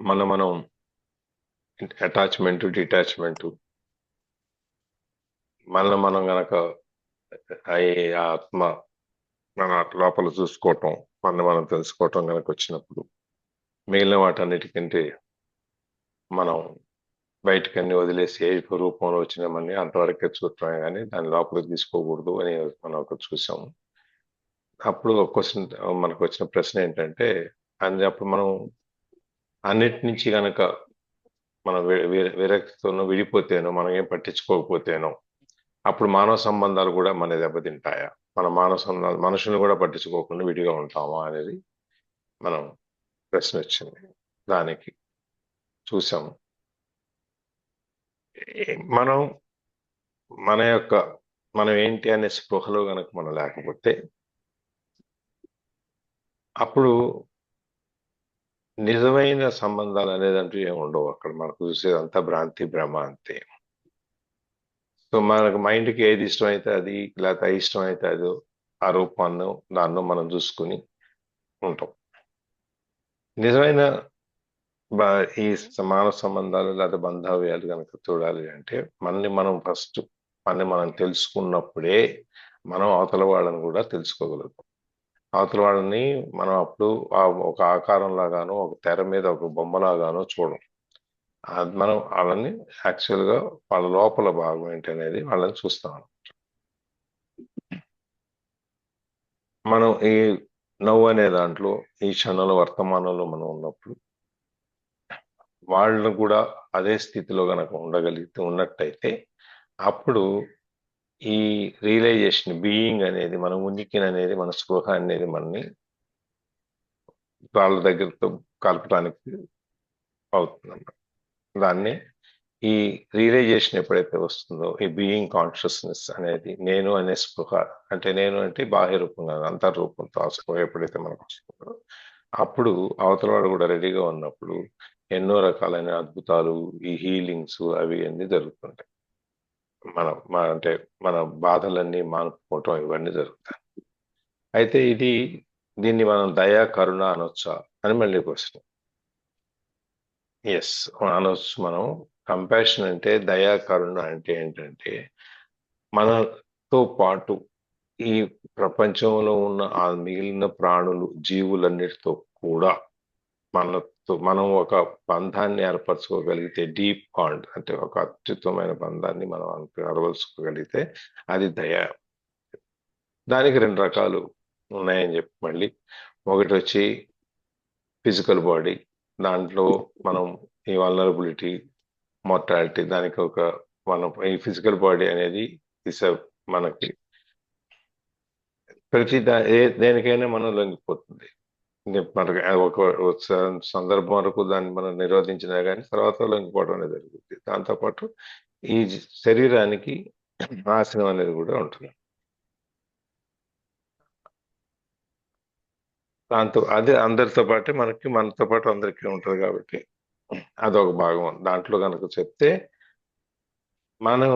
మనం attachment detachment మనం గనక అయి ఆత్మ మన లోపల చూసుకోవటం మనం తెలుసుకోవటం గనక వచ్చినప్పుడు మిగిలిన వాటన్నిటికంటే మనం బయటకన్నీ వదిలేసి ఏ రూపంలో వచ్చినామని అంతవరకే చూడటమే కానీ దాని లోపలికి తీసుకోకూడదు అని మనం ఒకటి చూసాము. అప్పుడు ఒక క్వశ్చన్ మనకు వచ్చిన ప్రశ్న ఏంటంటే అప్పుడు మనం అన్నిటి నుంచి గనక మనం విరక్తితోనో విడిపోతేనో మనం ఏం పట్టించుకోకపోతేనో అప్పుడు మానవ సంబంధాలు కూడా మన దెబ్బతింటాయా, మన మానవ సంబంధాలు మనుషులను కూడా పట్టించుకోకుండా విడిగా ఉంటామా అనేది మనం ప్రశ్న వచ్చింది. దానికి చూసాము మనం మన యొక్క మనం ఏంటి అనే స్పృహలో గనక మనం లేకపోతే అప్పుడు నిజమైన సంబంధాలు అనేదంటూ ఏమి ఉండవు. అక్కడ మనకు చూసేదంతా భ్రాంతి భ్రమ అంతే. సో మనకు మైండ్కి ఏది ఇష్టమైతే అది, లేకపోతే అయిష్టం అయితే అది, ఆ రూపాన్ని దాన్ని మనం చూసుకుని ఉంటాం. నిజమైన ఈ మానవ సంబంధాలు లేదా బంధవ్యాలు కనుక చూడాలి అంటే మనం ఫస్ట్ మనం తెలుసుకున్నప్పుడే మనం అవతల వాళ్ళని కూడా తెలుసుకోగలుగుతాం. అవతల వాళ్ళని మనం అప్పుడు ఒక ఆకారం లాగానో ఒక తెర మీద ఒక బొమ్మలాగానో చూడం. మనం వాళ్ళని యాక్చువల్గా వాళ్ళ లోపల భాగం ఏంటి అనేది వాళ్ళని చూస్తాం. మనం ఈ నవ్వు అనే దాంట్లో ఈ క్షణంలో వర్తమానంలో మనం ఉన్నప్పుడు వాళ్ళను కూడా అదే స్థితిలో గనక ఉన్నట్టయితే అప్పుడు ఈ రియలైజేషన్ బీయింగ్ అనేది మన ఉనికి అనేది మన స్పృహ అనేది మనని వాళ్ళ దగ్గరతో కలపడానికి అవుతుందన్నమాట. దాన్ని ఈ రియలైజేషన్ ఎప్పుడైతే వస్తుందో ఈ బీయింగ్ కాన్షియస్నెస్ అనేది నేను అనే స్పృహ అంటే బాహ్య రూపం కాదు అంతర్రూపంతో ఆ స్పృహ ఎప్పుడైతే మనకు వస్తుందో అప్పుడు అవతల వాడు కూడా రెడీగా ఉన్నప్పుడు ఎన్నో రకాలైన అద్భుతాలు ఈ హీలింగ్స్ అవి అన్నీ జరుగుతుంటాయి. అంటే మన బాధలన్నీ మానుకోవటం ఇవన్నీ జరుగుతాయి. అయితే దీన్ని మనం దయా కరుణ అనొచ్చా అని మళ్ళీ క్వశ్చన్. ఎస్ అనొచ్చు. మనం కంపాషన్ అంటే దయా కరుణ అంటే ఏంటంటే మనతో పాటు ఈ ప్రపంచంలో ఉన్న ఆ మిగిలిన ప్రాణులు జీవులన్నిటితో కూడా మనం ఒక బంధాన్ని ఏర్పరచుకోగలిగితే డీప్ బాండ్ అంటే ఒక అత్యుత్తమైన బంధాన్ని మనం అలవరుచుకోగలిగితే అది దయ. దానికి రెండు రకాలు ఉన్నాయని చెప్పి మళ్ళీ ఒకటి వచ్చి ఫిజికల్ బాడీ, దాంట్లో మనం ఈ వల్నరబిలిటీ మార్టాలిటీ దానికి మనం ఈ ఫిజికల్ బాడీ అనేది మనకి దేనికైనా మనం లొంగిపోతుంది. మనకి ఒక సందర్భం వరకు దాన్ని మనం నిరోధించినా కానీ తర్వాత లొంగిపోవడం అనేది జరుగుతుంది. దాంతోపాటు ఈ శరీరానికి నాశనం అనేది కూడా ఉంటుంది. దాంతో అదే అందరితో పాటు మనతో పాటు అందరికీ ఉంటుంది కాబట్టి అదొక భాగం. దాంట్లో కనుక చెప్తే మనం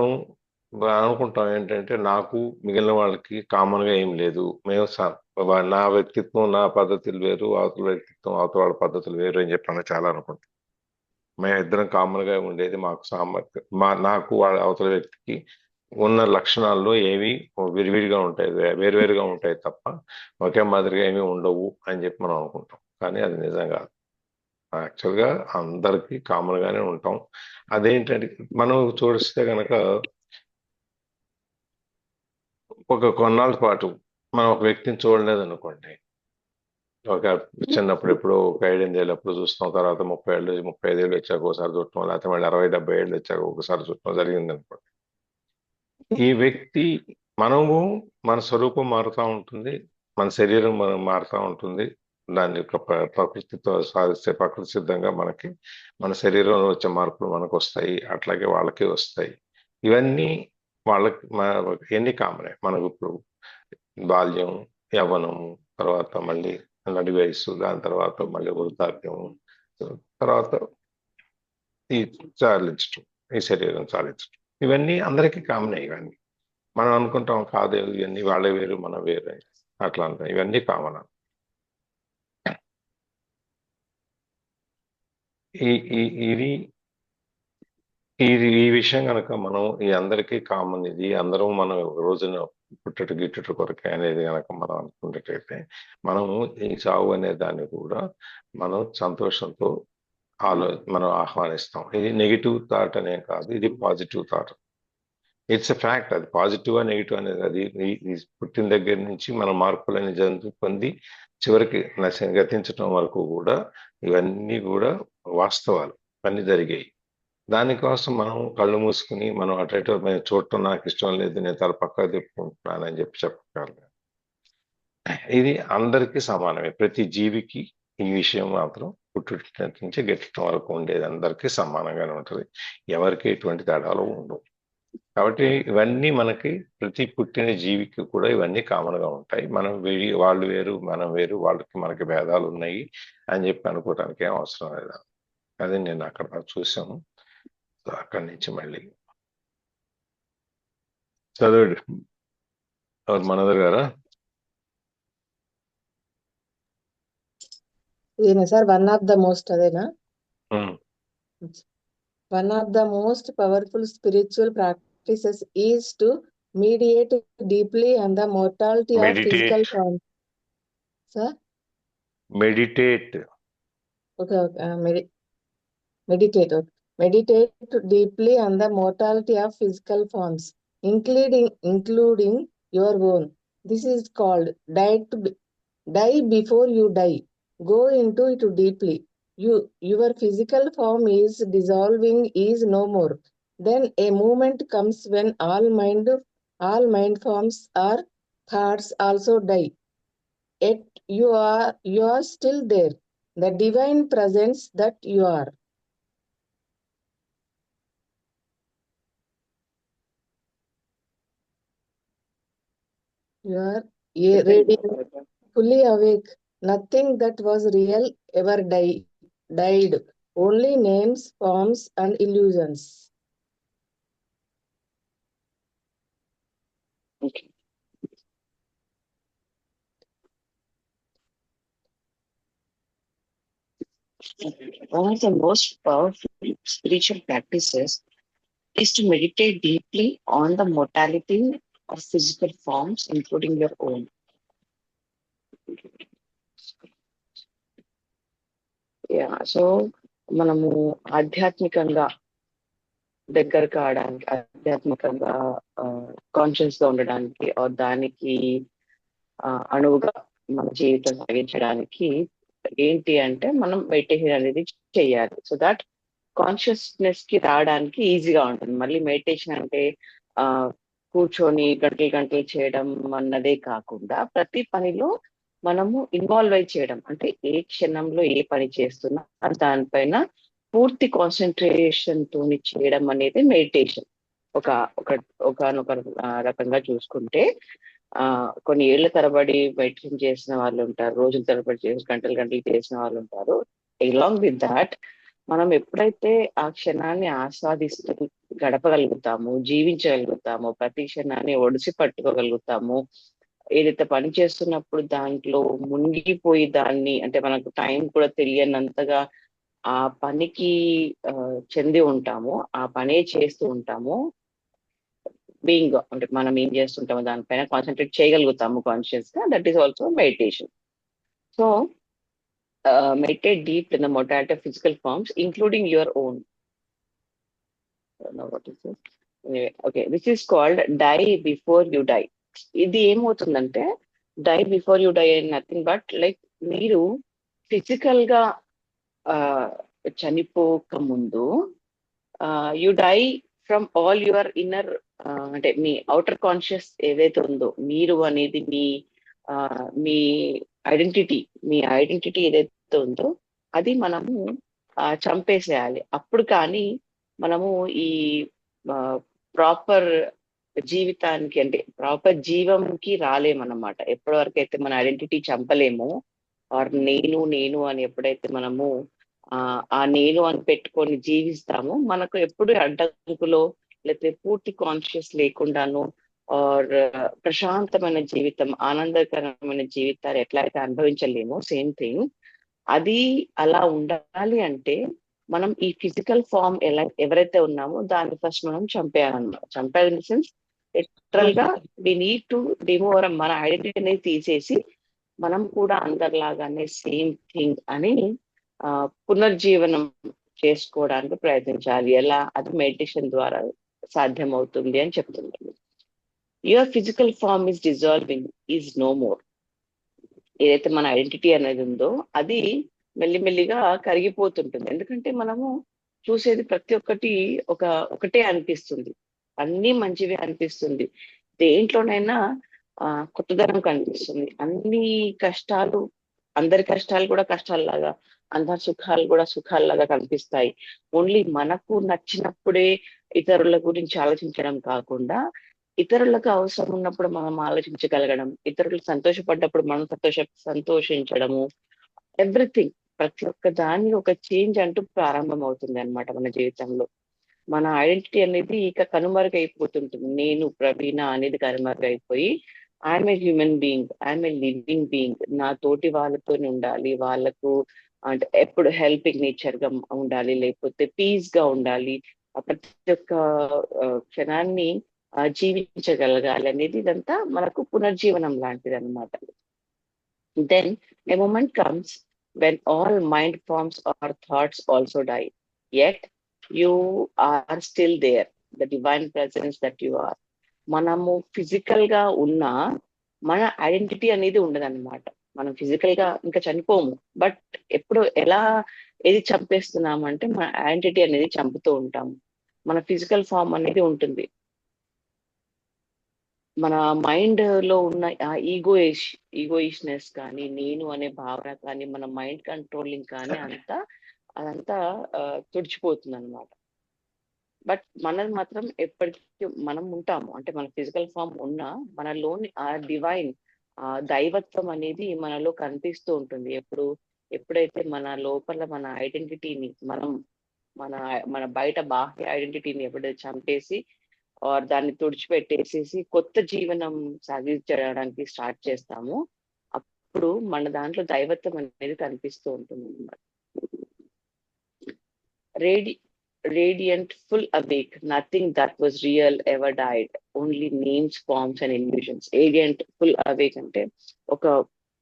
అనుకుంటాం ఏంటంటే నాకు మిగిలిన వాళ్ళకి కామన్ గా ఏం లేదు, మేము నా వ్యక్తిత్వం నా పద్ధతులు వేరు, అవతల వ్యక్తిత్వం అవతల వాళ్ళ పద్ధతులు వేరు అని చెప్పి చాలా అనుకుంటాం. మేము ఇద్దరం కామన్ గా ఉండేది మాకు సామర్థ్యం నాకు వాళ్ళ అవతల వ్యక్తికి ఉన్న లక్షణాల్లో ఏవి విరివిడిగా ఉంటాయి, వేరువేరుగా ఉంటాయి తప్ప ఒకే మాదిరిగా ఏమీ ఉండవు అని చెప్పి మనం అనుకుంటాం. కానీ అది నిజం కాదు. యాక్చువల్గా అందరికీ కామన్ గానే ఉంటాం. అదేంటంటే మనం చూస్తే కనుక కొన్నాళ్ళ పాటు మనం ఒక వ్యక్తిని చూడలేదు అనుకోండి, ఒక చిన్నప్పుడు ఎప్పుడో ఒక 5-8 ఏళ్ళప్పుడు చూస్తాం, తర్వాత 30 ఏళ్ళు 35 ఏళ్ళు వచ్చాక ఒకసారి చూడటం, లేకపోతే మళ్ళీ 60-70 ఏళ్ళు వచ్చాక ఒకసారి చూడటం జరిగింది అనుకోండి. ఈ వ్యక్తి మనము మన స్వరూపం మారుతూ ఉంటుంది, మన శరీరం మనం మారుతూ ఉంటుంది. దాన్ని ప్రకృతితో సాధిస్తే ప్రకృతి సిద్ధంగా మనకి మన శరీరంలో వచ్చే మార్పులు మనకు వస్తాయి, అట్లాగే వాళ్ళకి వస్తాయి. ఇవన్నీ వాళ్ళకి ఎన్ని కామనే. మనకు ఇప్పుడు బాల్యం, యవ్వనము, తర్వాత మళ్ళీ నడి వయస్సు, దాని తర్వాత మళ్ళీ వృద్ధాప్యము, తర్వాత ఈ చాలించటం, ఈ శరీరం చాలించటం, ఇవన్నీ అందరికీ కామనే. ఇవన్నీ మనం అనుకుంటాం కాదు ఇవన్నీ వాళ్ళే వేరు మనం వేరు అట్లా అంటాం. ఇవన్నీ కామన్. ఇది ఈ విషయం కనుక మనం ఈ అందరికీ కామన్, ఇది అందరం మనం ఒక రోజున పుట్టట గిట్టుట కొరకే అనేది కనుక మనం అనుకున్నట్టయితే మనము ఈ చావు అనే దాన్ని కూడా మనం సంతోషంతో మనం ఆహ్వానిస్తాం. ఇది నెగిటివ్ థాట్ అనే కాదు, ఇది positive thought. It's a fact. అది పాజిటివ్ నెగిటివ్ అనేది అది పుట్టిన దగ్గర నుంచి మన మార్పులని పొంది చివరికి గతించడం వరకు కూడా ఇవన్నీ కూడా వాస్తవాలు అన్ని జరిగాయి. దానికోసం మనం కళ్ళు మూసుకుని మనం అటు చూడటం నాకు ఇష్టం లేదు, నేను తల పక్క తిప్పుకుంటున్నానని చెప్పగలను. ఇది అందరికీ సమానమే. ప్రతి జీవికి ఈ విషయం మాత్రం పుట్టుట నుంచి గెట్టడం వరకు ఉండేది అందరికీ సమానంగానే ఉంటుంది. ఎవరికి ఎటువంటి తేడాలు ఉండవు. కాబట్టి ఇవన్నీ మనకి ప్రతి పుట్టిన జీవికి కూడా ఇవన్నీ కామన్ గా ఉంటాయి. మనం వాళ్ళు వేరు మనం వేరు, వాళ్ళకి మనకి భేదాలు ఉన్నాయి అని చెప్పి అనుకోవడానికి ఏం అవసరం లేదు. అది నేను అక్కడ చూసాము. అక్కడి నుంచి మళ్ళీ చదవండి. ఎవరు మనోదర్ గారా? ఇదేనా sir one of the most? అదేనా? One of the most powerful spiritual practices is to mediate deeply on the mortality of physical form. Sir? Meditate. Okay. Meditate. Meditate deeply on the mortality of physical forms, including your own. This is called die before you die. Go into it deeply. Your physical form is dissolving, is no more. Then a moment comes when all mind forms or thoughts also die. Yet you are still there, the divine presence that you are. You are radiant, fully awake. Nothing that was real ever died. Only names, forms, and illusions. Okay. One of the most powerful spiritual practices is to meditate deeply on the mortality of physical forms, including your own. So మనము ఆధ్యాత్మికంగా దగ్గర కావడానికి, ఆధ్యాత్మికంగా conscious గా ఉండడానికి, దానికి అణువుగా మన జీవితం సాగించడానికి ఏంటి అంటే మనం మెడిటేషన్ అనేది చేయాలి. సో దాట్ కాన్షియస్నెస్ కి రావడానికి ఈజీగా ఉంటుంది. మళ్ళీ మెడిటేషన్ అంటే కూర్చొని గంటలు చేయడం అన్నదే కాకుండా ప్రతి పనిలో మనము ఇన్వాల్వ్ అయి చేయడం, అంటే ఏ క్షణంలో ఏ పని చేస్తున్నా దానిపైన పూర్తి కాన్సన్ట్రేషన్ తోని చేయడం అనేది మెడిటేషన్. ఒకనొక రకంగా చూసుకుంటే కొన్ని ఏళ్ల తరబడి మెడిటేషన్ చేసిన వాళ్ళు ఉంటారు, రోజుల తరబడి చేసి గంటలు చేసిన వాళ్ళు ఉంటారు. అలాంగ్ విత్ దాట్ మనం ఎప్పుడైతే ఆ క్షణాన్ని ఆస్వాదిస్తూ గడపగలుగుతాము, జీవించగలుగుతాము, ప్రతి క్షణాన్ని ఒడిసి పట్టుకోగలుగుతాము, ఏదైతే పని చేస్తున్నప్పుడు దాంట్లో మునిగిపోయి దాన్ని, అంటే మనకు టైం కూడా తెలియనంతగా ఆ పనికి చెంది ఉంటాము, ఆ పనే చేస్తూ ఉంటాము, బీయింగ్ అంటే మనం ఏం చేస్తుంటామో దానిపైన కాన్సన్ట్రేట్ చేయగలుగుతాము కాన్షియస్ గా. That is also meditation. So meditate deep in the mortality of physical forms, including your own. I don't know what is this. Anyway, okay, this is called die before you die. ఇది ఏమవుతుందంటే die before you die nothing but like మీరు physical గా చనిపోక ముందు you die from all your inner, అంటే మీ outer conscious ఏదైతే ఉందో, మీరు అనేది మీ ఐడెంటిటీ ఏదైతే ఉందో అది మనము చంపేసేయాలి. అప్పుడు కానీ మనము ఈ ప్రాపర్ జీవితానికి, అంటే ప్రాపర్ జీవంకి రాలేమన్నమాట. ఎప్పటి వరకు అయితే మన ఐడెంటిటీ చంపలేమో, ఆర్ నేను అని ఎప్పుడైతే మనము ఆ నేను అని పెట్టుకొని జీవిస్తామో, మనకు ఎప్పుడు అడ్డంకులో లేకపోతే పూర్తి కాన్షియస్ లేకుండాను ఆర్ ప్రశాంతమైన జీవితం, ఆనందకరమైన జీవితాలు ఎట్లయితే అనుభవించలేమో, సేమ్ థింగ్ అది అలా ఉండాలి అంటే మనం ఈ ఫిజికల్ ఫామ్ ఎవరైతే ఉన్నామో దాన్ని ఫస్ట్ మనం చంపేయాలన్నమాట. చంపేయాలి ఇన్ ద సెన్స్ లిటరల్ గా వి నీడ్ టు రిమూవ్ మన ఐడెంటిటీ అనేది తీసేసి మనం కూడా అందరిలాగానే సేమ్ థింగ్ అని పునర్జీవనం చేసుకోవడానికి ప్రయత్నించాలి. ఎలా? అది మెడిటేషన్ ద్వారా సాధ్యం అవుతుంది అని చెప్తున్నాను. Your physical form is dissolving, is no more. ఏదైతే మన ఐడెంటిటీ అనేది ఉందో అది మెల్లిమెల్లిగా కరిగిపోతుంటుంది. ఎందుకంటే మనము చూసేది ప్రతి ఒక్కటి ఒకటే అనిపిస్తుంది, అన్నీ మంచివే అనిపిస్తుంది. దేంట్లోనైనా కొత్తదనం కనిపిస్తుంది. అన్ని కష్టాలు, అందరి కష్టాలు కూడా కష్టాలలాగా, అందరి సుఖాలు కూడా సుఖాలలాగా కనిపిస్తాయి. ఓన్లీ మనకు నచ్చినప్పుడే ఇతరుల గురించి ఆలోచించడం కాకుండా, ఇతరులకు అవసరం ఉన్నప్పుడు మనం ఆలోచించగలగడం, ఇతరులు సంతోషపడ్డప్పుడు మనం సంతోషించడము, ఎవ్రీథింగ్, ప్రతి ఒక్క దాని ఒక చేంజ్ అంటూ ప్రారంభం అవుతుంది అనమాట మన జీవితంలో. మన ఐడెంటిటీ అనేది ఇక కనుమరుగైపోతుంటుంది. నేను ప్రవీణ అనేది కనుమరుగైపోయి I'm a human being, I'm a living being, నా తోటి వాళ్ళతోనే ఉండాలి, వాళ్ళకు అంటే ఎప్పుడు హెల్పింగ్ నేచర్ గా ఉండాలి, లేకపోతే పీస్ గా ఉండాలి, ప్రతి ఒక్క క్షణాన్ని జీవించగలగాలి అనేది ఇదంతా మనకు పునర్జీవనం లాంటిది అనమాట. Then a moment comes when all mind forms or thoughts also die, yet you are still there, the divine presence that you are. మనము ఫిజికల్ గా ఉన్నా మన ఐడెంటిటీ అనేది ఉండదన్నమాట. మనం ఫిజికల్ గా ఇంకా చనిపోము, బట్ ఎప్పుడు ఏది చంపేస్తున్నామంటే మన ఐడెంటిటీ అనేది చంపుతూ ఉంటాము. మన ఫిజికల్ ఫామ్ అనేది ఉంటుంది. మన మైండ్ లో ఉన్న ఈగోయిష్నెస్ కానీ, నేను అనే భావన కానీ, మన మైండ్ కంట్రోలింగ్ కానీ అదంతా తుడిచిపోతుంది అనమాట. బట్ మనది మాత్రం ఎప్పటికీ మనం ఉంటాము. అంటే మన ఫిజికల్ ఫామ్ ఉన్నా మనలోని ఆ డివైన్, ఆ దైవత్వం అనేది మనలో కనిపిస్తూ ఉంటుంది. ఎప్పుడైతే మన లోపల మన ఐడెంటిటీని మన బయట బాహ్య ఐడెంటిటీని ఎప్పుడైతే చంపేసి దాన్ని తుడిచిపెట్టేసేసి కొత్త జీవనం సాగించడానికి స్టార్ట్ చేస్తామో అప్పుడు మన దాంట్లో దైవత్వం అనేది కనిపిస్తూ ఉంటుంది అన్నమాట. Radiant, full awake, nothing that was real ever died, only names, forms and illusions. Radiant, full awake అంటే ఒక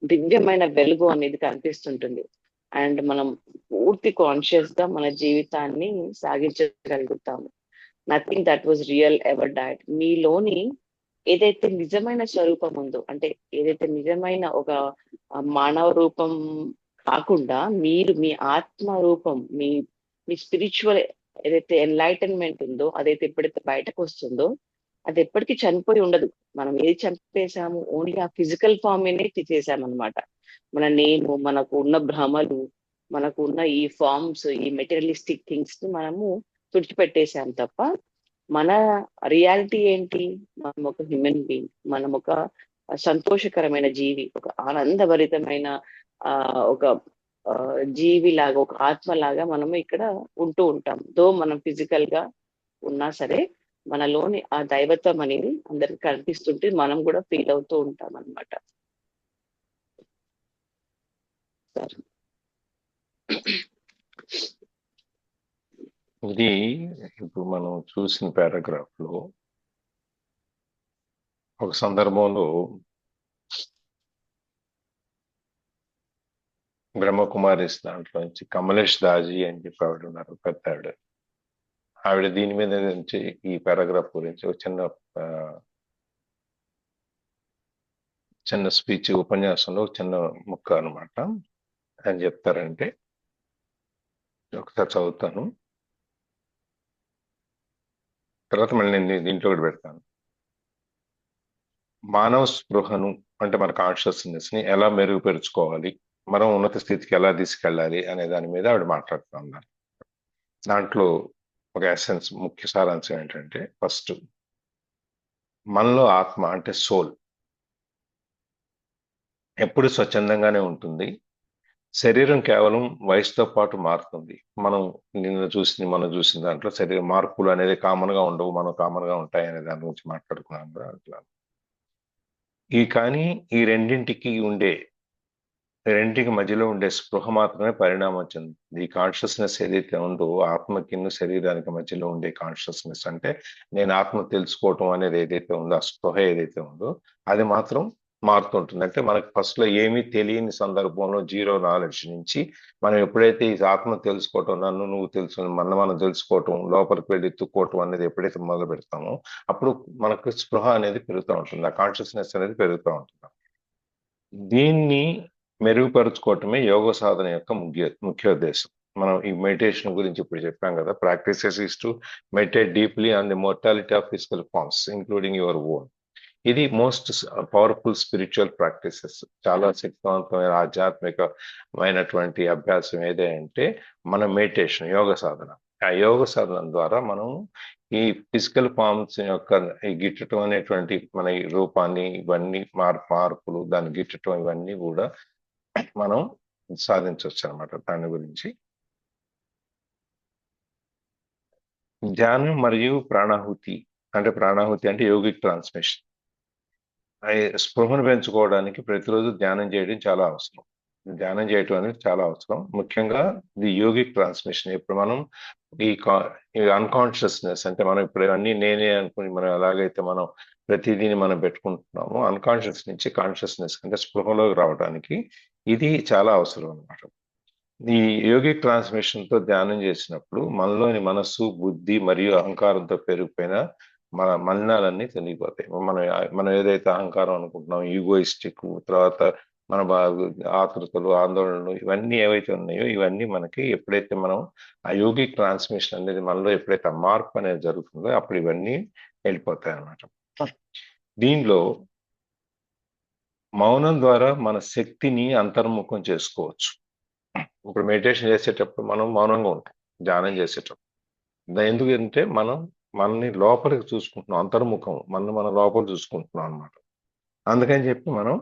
దివ్యమైన వెలుగు అనేది కనిపిస్తుంటుంది. అండ్ మనం పూర్తి కాన్షియస్ గా మన జీవితాన్ని సాగించగలుగుతాము. Nothing that was real ever died. మీలోని ఏదైతే నిజమైన స్వరూపం ఉందో, అంటే ఏదైతే నిజమైన ఒక మానవ రూపం కాకుండా మీరు మీ ఆత్మ రూపం, మీ స్పిరిచువల్ ఏదైతే ఎన్లైటన్మెంట్ ఉందో, అదైతే ఎప్పుడైతే బయటకు వస్తుందో అది ఎప్పటికీ చనిపోయి ఉండదు. మనం ఏది చంపేసాము, ఓన్లీ ఆ ఫిజికల్ ఫామ్ అనే తీసేసామన్నమాట. మనకు ఉన్న భ్రమలు, మనకు ఉన్న ఈ ఫార్మ్స్, ఈ మెటీరియలిస్టిక్ థింగ్స్ ని మనము తుడిచిపెట్టేసాం తప్ప మన రియాలిటీ ఏంటి? మనం ఒక హ్యూమన్ బీయింగ్, మనం ఒక సంతోషకరమైన జీవి, ఒక ఆనందభరితమైన ఒక జీవిలాగా, ఒక ఆత్మలాగా మనము ఇక్కడ ఉంటూ ఉంటాం. దో మనం ఫిజికల్ గా ఉన్నా సరే మనలోని ఆ దైవత్వం అనేది అందరికి కనిపిస్తుంటే మనం కూడా ఫీల్ అవుతూ ఉంటాం అన్నమాట. ఇది ఇప్పుడు మనం చూసిన పారాగ్రాఫ్ లో ఒక సందర్భంలో బ్రహ్మకుమారిస్ దాంట్లో నుంచి కమలేష్ దాజీ అని చెప్పి ఆవిడ ఉన్నారు, పెద్ద ఆవిడ దీని మీద నుంచి ఈ పారాగ్రాఫ్ గురించి ఒక చిన్న స్పీచ్, ఉపన్యాసంలో చిన్న ముక్క అనమాట. అని చెప్తారంటే ఒకసారి చదువుతాను, తర్వాత మళ్ళీ నేను దీంట్లో కూడా పెడతాను. మానవ స్పృహను అంటే మన కాన్షియస్నెస్ ని ఎలా మెరుగుపరుచుకోవాలి, మనం ఉన్నత స్థితికి ఎలా తీసుకెళ్ళాలి అనే దాని మీద ఆవిడ మాట్లాడుతూ ఉన్నారు. దాంట్లో ఒక ఎసెన్స్, ముఖ్య సారాంశం ఏంటంటే, ఫస్ట్ మనలో ఆత్మ అంటే సోల్ ఎప్పుడు స్వచ్ఛందంగానే ఉంటుంది. శరీరం కేవలం వయసుతో పాటు మారుతుంది. మనం చూసిన దాంట్లో శరీర మార్పులు అనేది కామన్ గా ఉండవు, మనం కామన్ గా ఉంటాయి అనే దాని గురించి మాట్లాడుకున్నాం. కానీ ఈ రెండింటికి ఉండే రెండింటికి మధ్యలో ఉండే స్పృహ మాత్రమే పరిణామం చెందుతుంది. ఈ కాన్షియస్నెస్ ఏదైతే ఉందో ఆత్మకిన్ను శరీరానికి మధ్యలో ఉండే కాన్షియస్నెస్ అంటే నేను ఆత్మ తెలుసుకోవటం అనేది ఏదైతే ఉందో ఆ స్పృహ ఏదైతే ఉందో అది మాత్రం మారుతుంటుంది. అంటే మనకు ఫస్ట్ లో ఏమీ తెలియని సందర్భంలో జీరో నాలెడ్జ్ నుంచి మనం ఎప్పుడైతే ఈ ఆత్మ తెలుసుకోవటం నన్ను నువ్వు తెలుసు మనం తెలుసుకోవటం లోపలికి వెళ్ళి ఎత్తుక్కోవటం అనేది ఎప్పుడైతే మొదలు పెడతామో అప్పుడు మనకు స్పృహ అనేది పెరుగుతూ ఉంటుంది. ఆ కాన్షియస్నెస్ అనేది పెరుగుతూ ఉంటుంది. దీన్ని మెరుగుపరుచుకోవటమే యోగ సాధన యొక్క ముఖ్యోద్దేశం. మనం ఈ మెడిటేషన్ గురించి ఇప్పుడు చెప్పాం కదా, practices is to meditate deeply on the mortality of physical forms including your own. ఇది మోస్ట్ పవర్ఫుల్ స్పిరిచువల్ ప్రాక్టీసెస్. చాలా శక్తివంతమైన ఆధ్యాత్మికమైనటువంటి అభ్యాసం ఏదంటే మన మెడిటేషన్, యోగ సాధన. ఆ యోగ సాధన ద్వారా మనం ఈ ఫిజికల్ ఫార్మ్స్ యొక్క ఈ గిట్టడం అనేటువంటి మన ఈ రూపాన్ని ఇవన్నీ మార్పులు దాన్ని గిట్టడం ఇవన్నీ కూడా మనం సాధించవచ్చు అనమాట. దాని గురించి ధ్యానం మరియు ప్రాణాహుతి అంటే యోగిక్ ట్రాన్స్మిషన్. స్పృహను పెంచుకోవడానికి ప్రతిరోజు ధ్యానం చేయడం చాలా అవసరం. ధ్యానం చేయటం అనేది చాలా అవసరం. ముఖ్యంగా ది యోగిక్ ట్రాన్స్మిషన్. ఇప్పుడు మనం ఈ అన్కాన్షియస్నెస్ అంటే మనం ఇప్పుడు అన్ని నేనే అనుకుని మనం ఎలాగైతే మనం ప్రతిదీని మనం పెట్టుకుంటున్నామో అన్కాన్షియస్ నుంచి కాన్షియస్నెస్ అంటే స్పృహలోకి రావడానికి ఇది చాలా అవసరం అనమాట. ఈ యోగిక్ ట్రాన్స్మిషన్ తో ధ్యానం చేసినప్పుడు మనలోని మనస్సు, బుద్ధి మరియు అహంకారంతో పెరిగిపోయిన మన మలినాలన్నీ తొలగిపోతాయి. మనం ఏదైతే అహంకారం అనుకుంటున్నాం, ఈగోయిస్టిక్, తర్వాత మన ఆతృతలు, ఆందోళనలు ఇవన్నీ ఏవైతే ఉన్నాయో ఇవన్నీ మనకి ఎప్పుడైతే మనం ఆ యోగిక్ ట్రాన్స్మిషన్ అనేది మనలో ఎప్పుడైతే మార్పు అనేది జరుగుతుందో అప్పుడు ఇవన్నీ వెళ్ళిపోతాయి అన్నమాట. దీనిలో మౌనం ద్వారా మన శక్తిని అంతర్ముఖం చేసుకోవచ్చు. ఇప్పుడు మెడిటేషన్ చేసేటప్పుడు మనం మౌనంగా ఉంటాం, ధ్యానం చేసేటప్పుడు. ఎందుకంటే మనని లోపలికి చూసుకుంటున్నాం, అంతర్ముఖం మన లోపల చూసుకుంటున్నాం అనమాట. అందుకని చెప్పి మనం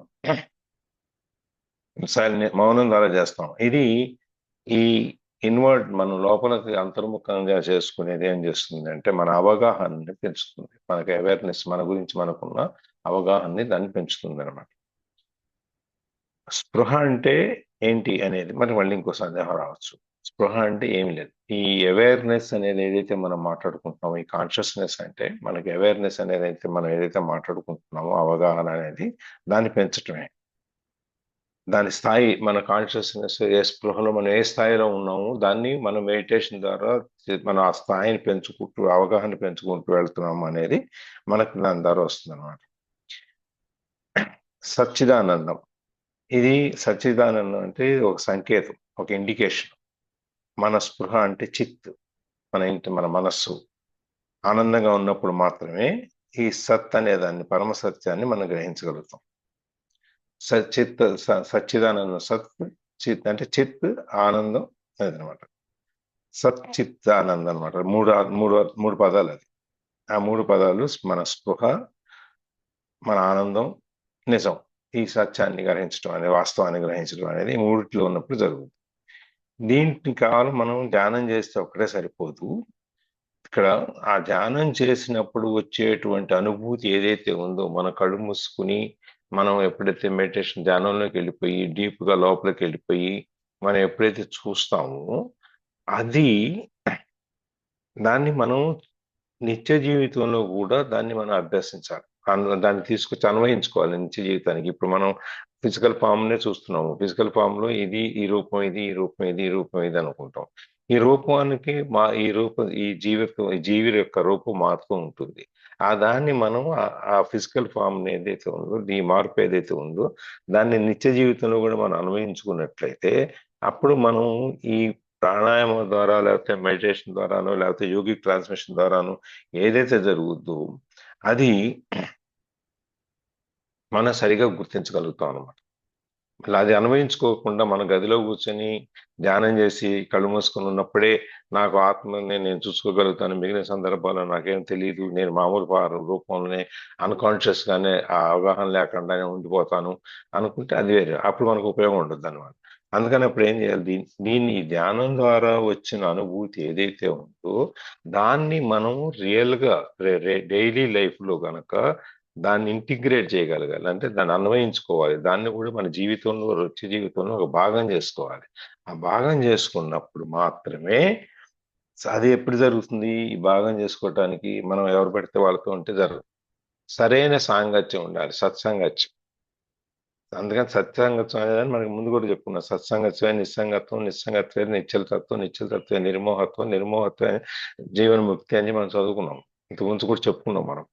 మౌనం ద్వారా చేస్తాం. ఇది ఈ ఇన్వర్డ్ మనం లోపలికి అంతర్ముఖంగా చేసుకునేది ఏం చేస్తుంది అంటే మన అవగాహనని పెంచుతుంది. మనకి అవేర్నెస్, మన గురించి మనకున్న అవగాహనని దాన్ని పెంచుతుంది అనమాట. స్పృహ అంటే ఏంటి అనేది మరి మళ్ళీ ఇంకో సందేహం రావచ్చు. స్పృహ అంటే ఏమి లేదు. ఈ అవేర్నెస్ అనేది ఏదైతే మనం మాట్లాడుకుంటున్నామో, ఈ కాన్షియస్నెస్ అంటే మనకి అవేర్నెస్ అనేది అయితే మనం ఏదైతే మాట్లాడుకుంటున్నామో అవగాహన అనేది దాన్ని పెంచటమే. దాని స్థాయి మన కాన్షియస్నెస్ ఏ స్పృహలో మనం ఏ స్థాయిలో ఉన్నామో దాన్ని మనం మెడిటేషన్ ద్వారా మనం ఆ స్థాయిని పెంచుకుంటూ అవగాహన పెంచుకుంటూ వెళ్తున్నాము అనేది మనకు దాని ద్వారా వస్తుంది అనమాట. సచ్చిదానందం. ఇది సచ్చిదానందం అంటే ఒక సంకేతం, ఒక ఇండికేషన్. మన స్పృహ అంటే చిత్, మన మనస్సు ఆనందంగా ఉన్నప్పుడు మాత్రమే ఈ సత్ అనే దాన్ని, పరమ సత్యాన్ని మనం గ్రహించగలుగుతాం. సచ్చిదానందం, సత్ చిత్ అంటే చిత్ ఆనందం అదనమాట. సత్ చిత్ ఆనందం అనమాట. మూడు పదాలు అది. ఆ మూడు పదాలు మన స్పృహ, మన ఆనందం, నిజం. ఈ సత్యాన్ని గ్రహించడం అనేది, వాస్తవాన్ని గ్రహించడం అనేది మూడిట్లో ఉన్నప్పుడు జరుగుతుంది. దీనికి కావాలి మనం ధ్యానం చేస్తే ఒక్కటే సరిపోదు. ఇక్కడ ఆ ధ్యానం చేసినప్పుడు వచ్చేటువంటి అనుభూతి ఏదైతే ఉందో, మన కళ్ళు మూసుకుని మనం ఎప్పుడైతే మెడిటేషన్ ధ్యానంలోకి వెళ్ళిపోయి డీప్ గా లోపలికి వెళ్ళిపోయి మనం ఎప్పుడైతే చూస్తామో అది దాన్ని మనం నిత్య జీవితంలో కూడా దాన్ని మనం అభ్యసించాలి. దాన్ని తీసుకొచ్చి అన్వయించుకోవాలి నిత్య జీవితానికి. ఇప్పుడు మనం ఫిజికల్ ఫామ్ నే చూస్తున్నాము. ఫిజికల్ ఫామ్ లో ఇది ఈ రూపం, ఇది ఈ రూపం, ఇది ఈ రూపం, ఇది అనుకుంటాం. ఈ రూపానికి ఈ జీవి యొక్క రూపం మారుతూ ఉంటుంది. ఆ దాన్ని మనం ఆ ఫిజికల్ ఫామ్ ఏదైతే ఉందో, ఈ మార్పు ఏదైతే ఉందో దాన్ని నిత్య జీవితంలో కూడా మనం అన్వయించుకున్నట్లయితే అప్పుడు మనం ఈ ప్రాణాయామం ద్వారా లేకపోతే మెడిటేషన్ ద్వారానో లేకపోతే యోగిక్ ట్రాన్స్మిషన్ ద్వారానో ఏదైతే జరుగుద్దో అది మనం సరిగా గుర్తించగలుగుతాం అనమాట. మళ్ళీ అది అన్వయించుకోకుండా మన గదిలో కూర్చొని ధ్యానం చేసి కళ్ళు మూసుకొని ఉన్నప్పుడే నాకు ఆత్మని నేను చూసుకోగలుగుతాను, మిగిలిన సందర్భాల్లో నాకేం తెలియదు, నేను మామూలు రూపంలోనే అన్కాన్షియస్ గానే ఆ అవగాహన లేకుండానే ఉండిపోతాను అనుకుంటే అది వేరే, అప్పుడు మనకు ఉపయోగం ఉంటుంది అనమాట. అందుకని అప్పుడు ఏం చేయాలి, దీన్ని ధ్యానం ద్వారా వచ్చిన అనుభూతి ఏదైతే ఉందో దాన్ని మనం రియల్ గా డైలీ లైఫ్ లో గనక దాన్ని ఇంటిగ్రేట్ చేయగలగాలి, అంటే దాన్ని అన్వయించుకోవాలి, దాన్ని కూడా మన జీవితంలో వృత్తి జీవితంలో ఒక భాగం చేసుకోవాలి. ఆ భాగం చేసుకున్నప్పుడు మాత్రమే అది ఎప్పుడు జరుగుతుంది? ఈ భాగం చేసుకోవటానికి మనం ఎవరు పెడితే వాళ్ళతో ఉంటే జరగదు. సరైన సాంగత్యం ఉండాలి, సత్సంగత్యం. అందుకని సత్సంగత్వం అనేది మనకి ముందు కూడా చెప్పుకున్నాం. సత్సంగత్వే నిస్సంగత్వం, నిస్సంగత్వే నిశ్చలతత్వం, నిశ్చలతత్వే నిర్మోహత్వం, నిర్మోహత్వే జీవన్ముక్తి అని మనం చదువుకున్నాం. ఇంతకుముందు కూడా చెప్పుకున్నాం మనం.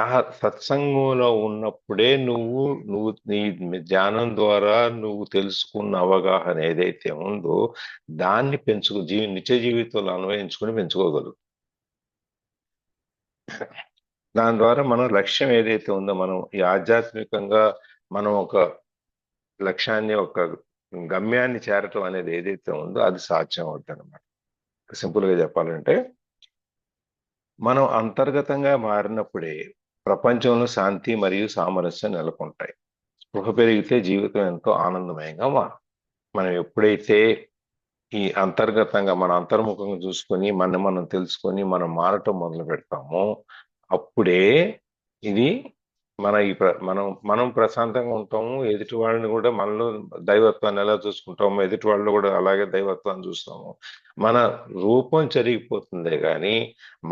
ఆ సత్సంగంలో ఉన్నప్పుడే నువ్వు నువ్వు నీ ధ్యానం ద్వారా నువ్వు తెలుసుకున్న అవగాహన ఏదైతే ఉందో దాన్ని నిత్య జీవితంలో అన్వయించుకుని పెంచుకోగలరు. దాని ద్వారా మనం లక్ష్యం ఏదైతే ఉందో, మనం ఈ ఆధ్యాత్మికంగా మనం ఒక లక్ష్యాన్ని, ఒక గమ్యాన్ని చేరటం అనేది ఏదైతే ఉందో అది సాధ్యం అవుతుంది అనమాట. సింపుల్ గా చెప్పాలంటే, మనం అంతర్గతంగా మారినప్పుడే ప్రపంచంలో శాంతి మరియు సామరస్యం నెలకొంటాయి. స్పృహ పెరిగితే జీవితం ఎంతో ఆనందమయంగా మనం ఎప్పుడైతే ఈ అంతర్గతంగా మన అంతర్ముఖంగా చూసుకొని మనం తెలుసుకొని మనం మారటం మొదలు పెడతామో అప్పుడే ఇది మనం ప్రశాంతంగా ఉంటాము. ఎదుటి వాళ్ళని కూడా మనలో దైవత్వాన్ని ఎలా చూసుకుంటామో ఎదుటి వాళ్ళు కూడా అలాగే దైవత్వాన్ని చూస్తాము. మన రూపం చెరిగిపోతుందే కానీ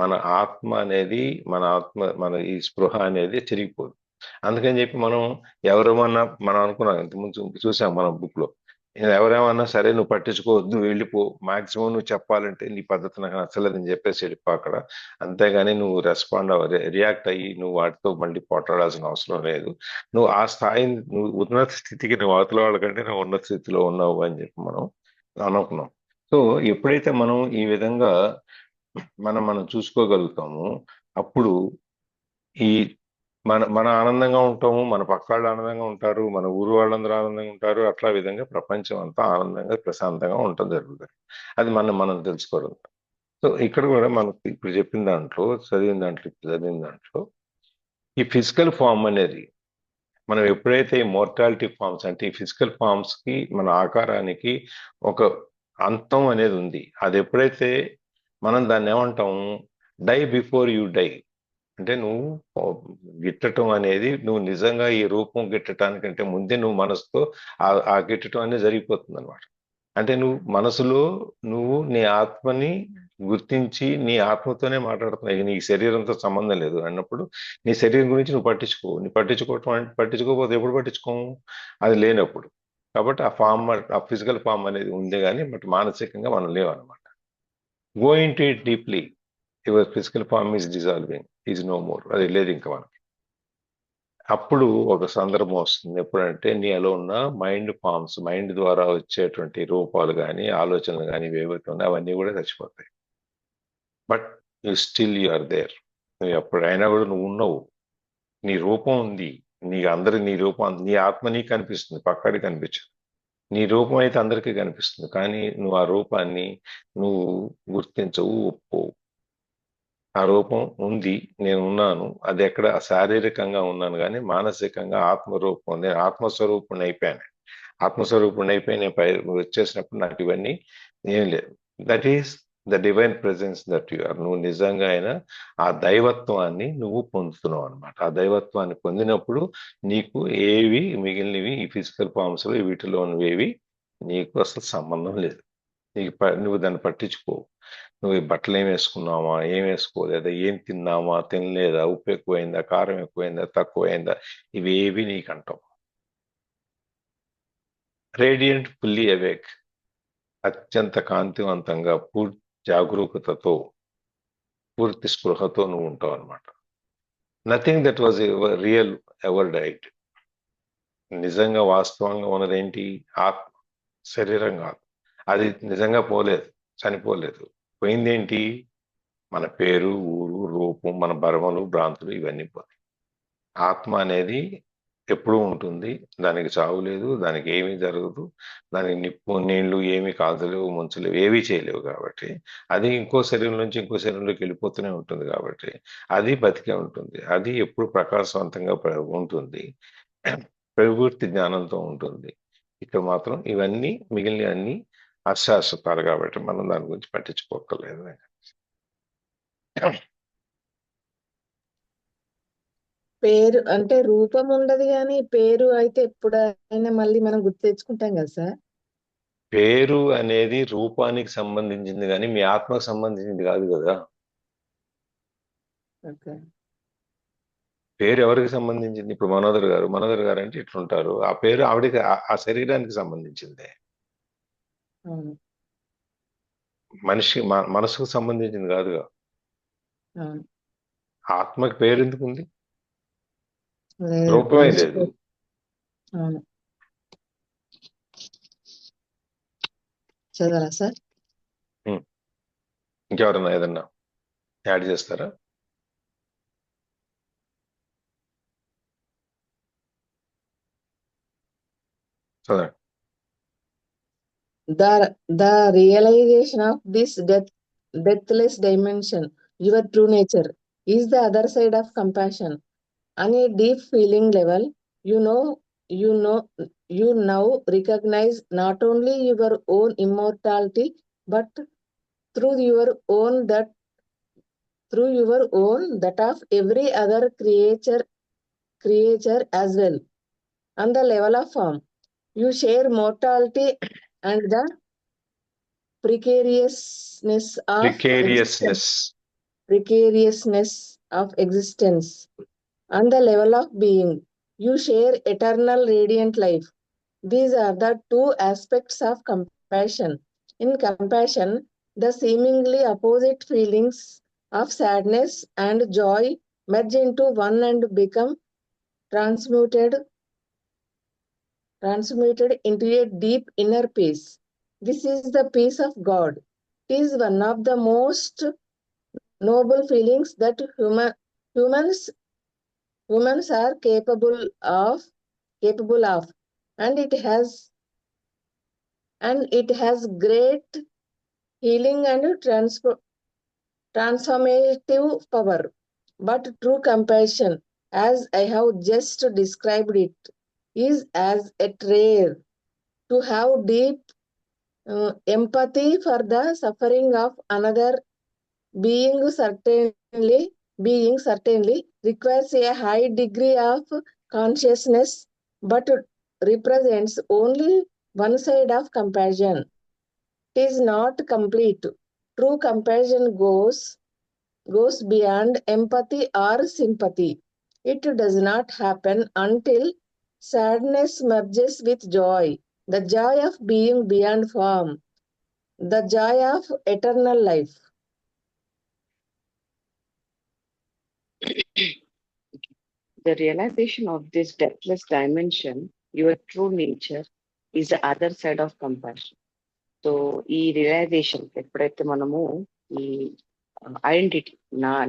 మన ఆత్మ అనేది మన ఈ స్పృహ అనేది చెరిగిపోదు. అందుకని చెప్పి ఎవరేమన్నా మనం అనుకున్నాం, ఇంతకుముందు చూసాం మనం బుక్ లో, ఎవరేమన్నా సరే నువ్వు పట్టించుకోవద్దు, వెళ్ళిపో, మాక్సిమం నువ్వు చెప్పాలంటే నీ పద్ధతి నాకు నచ్చలేదు అని చెప్పేసి వెళ్ళిపో అక్కడ. అంతేగాని నువ్వు రియాక్ట్ అయ్యి నువ్వు వాటితో మళ్ళీ పోట్లాడాల్సిన అవసరం లేదు. నువ్వు ఆ స్థాయిని, నువ్వు ఉన్నత స్థితికి, నువ్వు అవతల వాళ్ళకంటే నువ్వు ఉన్నత స్థితిలో ఉన్నావు అని చెప్పి మనం అనుకున్నాం. సో ఎప్పుడైతే మనం ఈ విధంగా మనం చూసుకోగలుగుతామో అప్పుడు ఈ మన ఆనందంగా ఉంటాము, మన పక్క వాళ్ళు ఆనందంగా ఉంటారు, మన ఊరు వాళ్ళందరూ ఆనందంగా ఉంటారు. అట్లా విధంగా ప్రపంచం అంతా ఆనందంగా ప్రశాంతంగా ఉండటం జరుగుతుంది. అది మనం తెలుసుకోవడం. సో ఇక్కడ కూడా మనకు ఇప్పుడు చెప్పిన దాంట్లో చదివిన దాంట్లో ఈ ఫిజికల్ ఫామ్ అనేది, మనం ఎప్పుడైతే ఈ మోర్టాలిటీ ఫామ్స్, అంటే ఈ ఫిజికల్ ఫామ్స్ కి మన ఆకారానికి ఒక అంతం అనేది ఉంది. అది ఎప్పుడైతే మనం దాన్ని ఏమంటాము, డై బిఫోర్ యూ డై. అంటే నువ్వు గిట్టటం అనేది, నువ్వు నిజంగా ఈ రూపం గిట్టడానికంటే ముందే నువ్వు మనసుతో ఆ గిట్టడం అనేది జరిగిపోతుంది అనమాట. అంటే నువ్వు మనసులో నీ ఆత్మని గుర్తించి నీ ఆత్మతోనే మాట్లాడుతున్నావు, నీ శరీరంతో సంబంధం లేదు అన్నప్పుడు నీ శరీరం గురించి నువ్వు పట్టించుకోకపోతే ఎప్పుడు పట్టించుకోము? అది లేనప్పుడు. కాబట్టి ఆ ఫిజికల్ ఫామ్ అనేది ఉంది, కానీ బట్ మానసికంగా మనం లేవన్నమాట. Go into it deeply, your physical form is dissolving, is no more. అది లేదు ఇంకా మనకి. అప్పుడు ఒక సందర్భం వస్తుంది, ఎప్పుడంటే నీలో ఉన్న మైండ్ ద్వారా వచ్చేటువంటి రూపాలు కానీ ఆలోచనలు కానీ ఏవైతే ఉన్నాయో అవన్నీ కూడా చచ్చిపోతాయి. But you are there. నువ్వు ఎప్పుడైనా కూడా నువ్వు ఉన్నావు, నీ రూపం ఉంది. నీ రూపం, నీ ఆత్మ నీకు కనిపిస్తుంది, పక్కడికి కనిపించదు. నీ రూపం అయితే అందరికీ కనిపిస్తుంది, కానీ నువ్వు ఆ రూపాన్ని నువ్వు గుర్తించవు, ఒప్పుకోవు. ఆ రూపం ఉంది, నేను ఉన్నాను, అది ఎక్కడ శారీరకంగా ఉన్నాను, కానీ మానసికంగా ఆత్మరూపం, నేను ఆత్మస్వరూపుణ్ణి అయిపోయాను. ఆత్మస్వరూపుణ్ణి అయిపోయి నేను వచ్చేసినప్పుడు నాకు ఇవన్నీ ఏం లేదు. That is the divine presence that you are. నువ్వు నిజంగా అయినా ఆ దైవత్వాన్ని నువ్వు పొందుతున్నావు అనమాట. ఆ దైవత్వాన్ని పొందినప్పుడు నీకు ఏవి మిగిలినవి, ఈ ఫిజికల్ ఫామ్స్ లో వీటిలో ఉన్నవి నీకు అసలు సంబంధం లేదు. నువ్వు దాన్ని పట్టించుకోవు. నువ్వు ఈ బట్టలు ఏం వేసుకున్నావా, ఏం వేసుకోలేదా, ఏం తిన్నావా, తినలేదా, ఉప్పు ఎక్కువైందా, కారం ఎక్కువైందా, తక్కువైందా, ఇవేవి నీకు అంటావు. రేడియంట్, ఫుల్లీ అవేక్, అత్యంత కాంతివంతంగా, పూర్తి జాగరూకతతో, పూర్తి స్పృహతో నువ్వు ఉంటావు అనమాట. Nothing that was real ever died. నిజంగా వాస్తవంగా ఉన్నదేంటి? ఆత్మ, శరీరం కాదు. అది నిజంగా పోలేదు, చనిపోలేదు. పోయిందేంటి? మన పేరు, ఊరు, రూపం, మన భ్రమలు, భ్రాంతులు ఇవన్నీ పోతాయి. ఆత్మ అనేది ఎప్పుడూ ఉంటుంది, దానికి చావు లేదు, దానికి ఏమీ జరగదు, దానికి నిప్పు నీళ్లు ఏమీ కాల్చలేవు, ముంచలేవు, ఏవీ చేయలేవు. కాబట్టి అది ఇంకో శరీరం నుంచి ఇంకో శరీరంలోకి వెళ్ళిపోతూనే ఉంటుంది. కాబట్టి అది బతికే ఉంటుంది, అది ఎప్పుడు ప్రకాశవంతంగా ఉంటుంది, ప్రవృత్తి జ్ఞానంతో ఉంటుంది. ఇక్కడ మాత్రం ఇవన్నీ మిగిలిన అన్ని అశాశ్వతాలు, కాబట్టి మనం దాని గురించి పట్టించుకోకర్లేదు. పేరు అంటే రూపం ఉండదు కానీ పేరు అయితే ఎప్పుడైనా మళ్ళీ మనం గుర్తు తెచ్చుకుంటాం కదా సార్. పేరు అనేది రూపానికి సంబంధించింది కానీ మీ ఆత్మకు సంబంధించింది కాదు కదా. ఓకే. పేరు ఎవరికి సంబంధించింది? ఇప్పుడు మనోదర్ గారు అంటే ఇట్లుంటారు. ఆ పేరు ఆవిడకి ఆ శరీరానికి సంబంధించిందే. అవును. మనిషి మనసుకు సంబంధించింది కాదుగా. అవును. ఆత్మకి పేరు ఎందుకు ఉంది? లేదు, రూపమే మనిషి లేదు. అవును. చదవాలా సార్? ఉమ్. ఇంకెవరన్నా ఏదన్నా యాడ్ చేస్తారా? చదవండి. The realization of this deathless dimension, your true nature, is the other side of compassion. On a deep feeling level, you now recognize not only your own immortality, but through your own that of every other creature as well. On the level of form, you share mortality and the precariousness of existence. Precariousness. Precariousness of existence. On the level of being, you share eternal radiant life. These are the two aspects of compassion. In compassion, the seemingly opposite feelings of sadness and joy merge into one and become transmuted into a deep inner peace. This is the peace of God. It is one of the most noble feelings that humans are capable of, and it has great healing and transformative power. But true compassion, as I have just described it, is as yet rare. To have deep empathy for the suffering of another being certainly requires a high degree of consciousness, but represents only one side of compassion. It is not complete. True compassion goes beyond empathy or sympathy. It does not happen until sadness merges with joy, the joy of being beyond form, the joy of eternal life. The realization of this depthless dimension, your true nature, is the other side of compassion. So ఈ realisation ఎప్పుడైతే మనము ఈ identity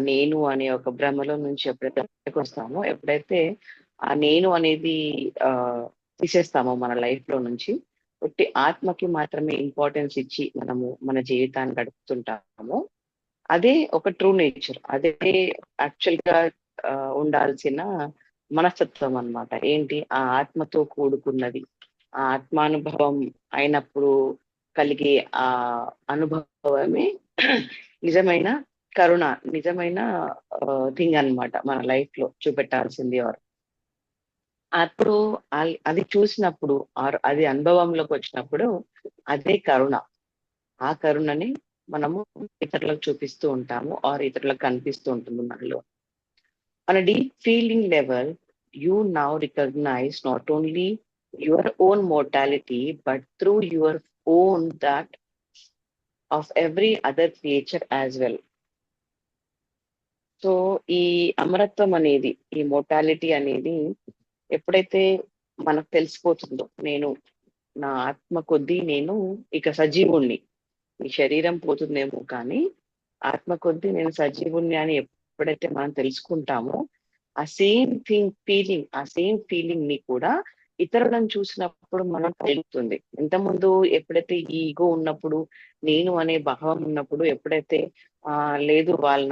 నేను అనే ఒక భ్రమలో నుంచి ఎప్పుడైతే బయటకు వస్తామో, ఎప్పుడైతే ఆ నేను అనేది తీసేస్తామో మన లైఫ్ లో నుంచి, ఒట్టి ఆత్మకి మాత్రమే ఇంపార్టెన్స్ ఇచ్చి మనము మన జీవితాన్ని గడుపుతుంటామో, అదే ఒక ట్రూ నేచర్. అదే యాక్చువల్ గా ఉండాల్సిన మనస్తత్వం అన్నమాట. ఏంటి? ఆ ఆత్మతో కూడుకున్నది, ఆ ఆత్మానుభవం అయినప్పుడు కలిగే ఆ అనుభవమే నిజమైన కరుణ, నిజమైన థింగ్ అన్నమాట మన లైఫ్ లో చూపెట్టాల్సింది. అప్పుడు అది చూసినప్పుడు అది అనుభవంలోకి వచ్చినప్పుడు అదే కరుణ. ఆ కరుణని మనము ఇతరులకు చూపిస్తూ ఉంటాము, ఆర్ ఇతరులకు కనిపిస్తూ ఉంటుంది మనలో. On a deep feeling level, you now recognize not only your own mortality, but through your own that of every other creature as well. So ఈ అమరత్వం అనేది, ఈ మోర్టాలిటీ అనేది ఎప్పుడైతే మనకు తెలిసిపోతుందో, నేను నా ఆత్మ కొద్దీ నేను ఇక సజీవుణ్ణి, ఈ శరీరం పోతుందేమో కానీ ఆత్మ కొద్దీ నేను సజీవుణ్ణి అని ఎప్పుడైతే మనం తెలుసుకుంటామో, ఆ సేమ్ ఫీలింగ్ ని కూడా ఇతరులను చూసినప్పుడు మనం కలుగుతుంది. ఇంతకుముందు ఎప్పుడైతే ఈ ఈగో ఉన్నప్పుడు, నేను అనే భావం ఉన్నప్పుడు, ఎప్పుడైతే లేదు వాళ్ళు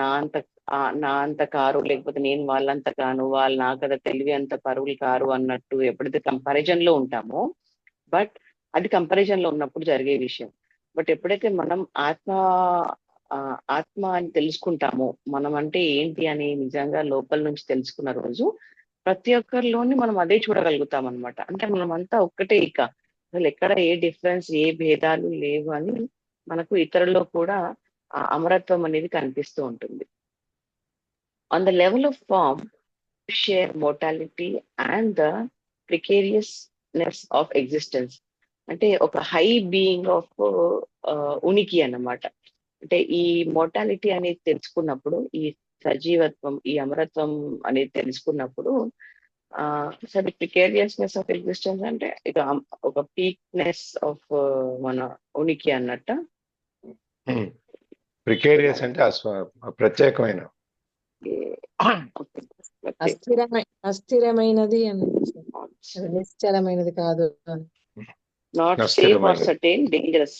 నా అంత కారు, లేకపోతే నేను వాళ్ళంత కాను, వాళ్ళు నా కదా తెలివి అంత పరువులు కారు అన్నట్టు ఎప్పుడైతే కంపారిజన్ లో ఉంటామో, బట్ అది కంపారిజన్ లో ఉన్నప్పుడు జరిగే విషయం. బట్ ఎప్పుడైతే మనం ఆత్మ అని తెలుసుకుంటామో, మనం అంటే ఏంటి అని నిజంగా లోపల నుంచి తెలుసుకున్న రోజు ప్రతి ఒక్కరిలోని మనం అదే చూడగలుగుతాం అనమాట. అంటే మనమంతా ఒక్కటే ఇక. అసలు ఎక్కడ ఏ డిఫరెన్స్, ఏ భేదాలు లేవు అని మనకు ఇతరుల్లో కూడా ఆ అమరత్వం అనేది కనిపిస్తూ ఉంటుంది. On the level of form, share mortality and the precariousness of existence. అంటే ఒక హై బీయింగ్ ఆఫ్ ఉనికి అన్నమాట. అంటే ఈ మోర్టాలిటీ అనేది తెలుసుకున్నప్పుడు, ఈ సజీవత్వం, ఈ అమరత్వం అనేది తెలుసుకున్నప్పుడు అసలు ప్రికేరియస్నెస్ ఆఫ్ ఎగ్జిస్టెన్స్ అంటే ఇక ఒక పీక్నెస్ ఆఫ్ మన ఉనికి అన్నట్ట. ప్రికేరియస్ అంటే ప్రత్యేకమైన, అస్థిరమైనది అని, అది నిశ్చలమైనది కాదు అని. Not safe or certain, dangerous.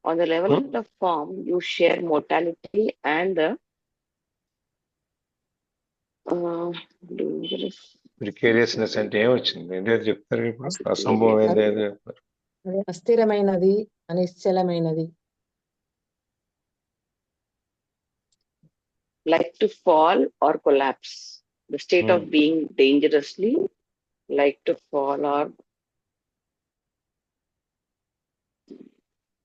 On the level of the form, you share mortality and the dangerous. ప్రికేరియస్నెస్ అంటే ఏమొచ్చింది? ఏంటో చెప్తారు ఇప్పుడు. అసంభవం ఏంటో చెప్తారు. అస్థిరమైనది, అనిశ్చలమైనది. Like to fall or collapse. The state of being dangerously like to fall or.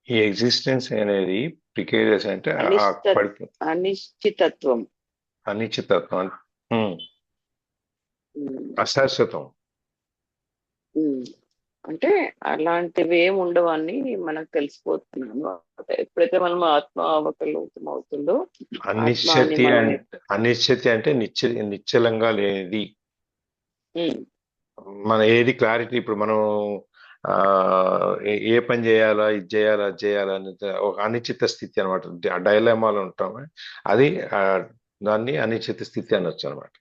ఈ ఎగ్జిస్టెన్స్ అనేది ప్రికేరియస్ అంటే అనిశ్చితత్వం, అనిశ్చితత్వం, అశాశ్వతం. అంటే అలాంటివి ఏమి ఉండవు అని మనకు తెలిసిపోతున్నాను. ఎప్పుడైతే మనం ఆత్మ అవకలౌతం అవుతుందో, అనిశ్చితి అంటే నిశ్చలంగా లేనిది. మన ఏది క్లారిటీ, ఇప్పుడు మనం ఏ పని చేయాలా, ఇది చేయాలా, అది చేయాలా అని ఒక అనిశ్చిత స్థితి అనమాట. డైలమాలో ఉంటాము, అది దాన్ని అనిశ్చిత స్థితి అనొచ్చు అనమాట.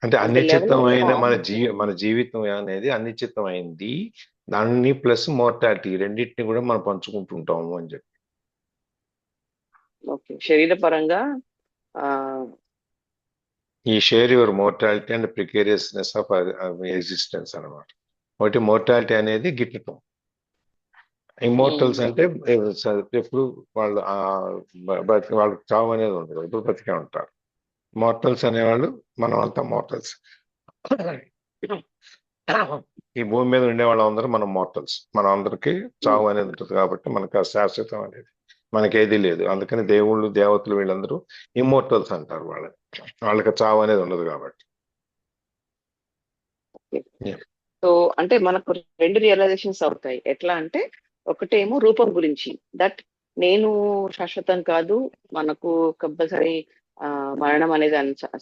అంటే అనిశ్చితమైన మన జీవితం అనేది అనిశ్చితమైంది. దాన్ని ప్లస్ మోర్టాలిటీ రెండింటిని కూడా మనం పంచుకుంటుంటాము అని చెప్పి. శరీరపరంగా ఈ share your mortality and precariousness of existence అనమాట. ఒకటి మోర్టాలిటీ అనేది గిట్టటం. ఇమ్మోర్టల్స్ అంటే ఎప్పుడు వాళ్ళకి చావు అనేది ఉండదు, ఎప్పుడు బతికే ఉంటారు. మోర్టల్స్ అనేవాళ్ళు మనం అంతా మోర్టల్స్. ఈ భూమి మీద ఉండే వాళ్ళందరూ మనం మోర్టల్స్. మన అందరికి చావు అనేది ఉంటుంది కాబట్టి మనకు ఆ శాశ్వతం అనేది మనకేది లేదు. అందుకని దేవుళ్ళు, దేవతలు వీళ్ళందరూ ఇమ్మోర్టల్స్ అంటారు. వాళ్ళకి చావు అనేది ఉండదు కాబట్టి. సో అంటే మనకు రెండు రియలైజేషన్స్ అవుతాయి. ఎట్లా అంటే, ఒకటేమో రూపం గురించి, దట్ నేను శాశ్వతం కాదు, మనకు కంపల్సరీ మరణం అనేది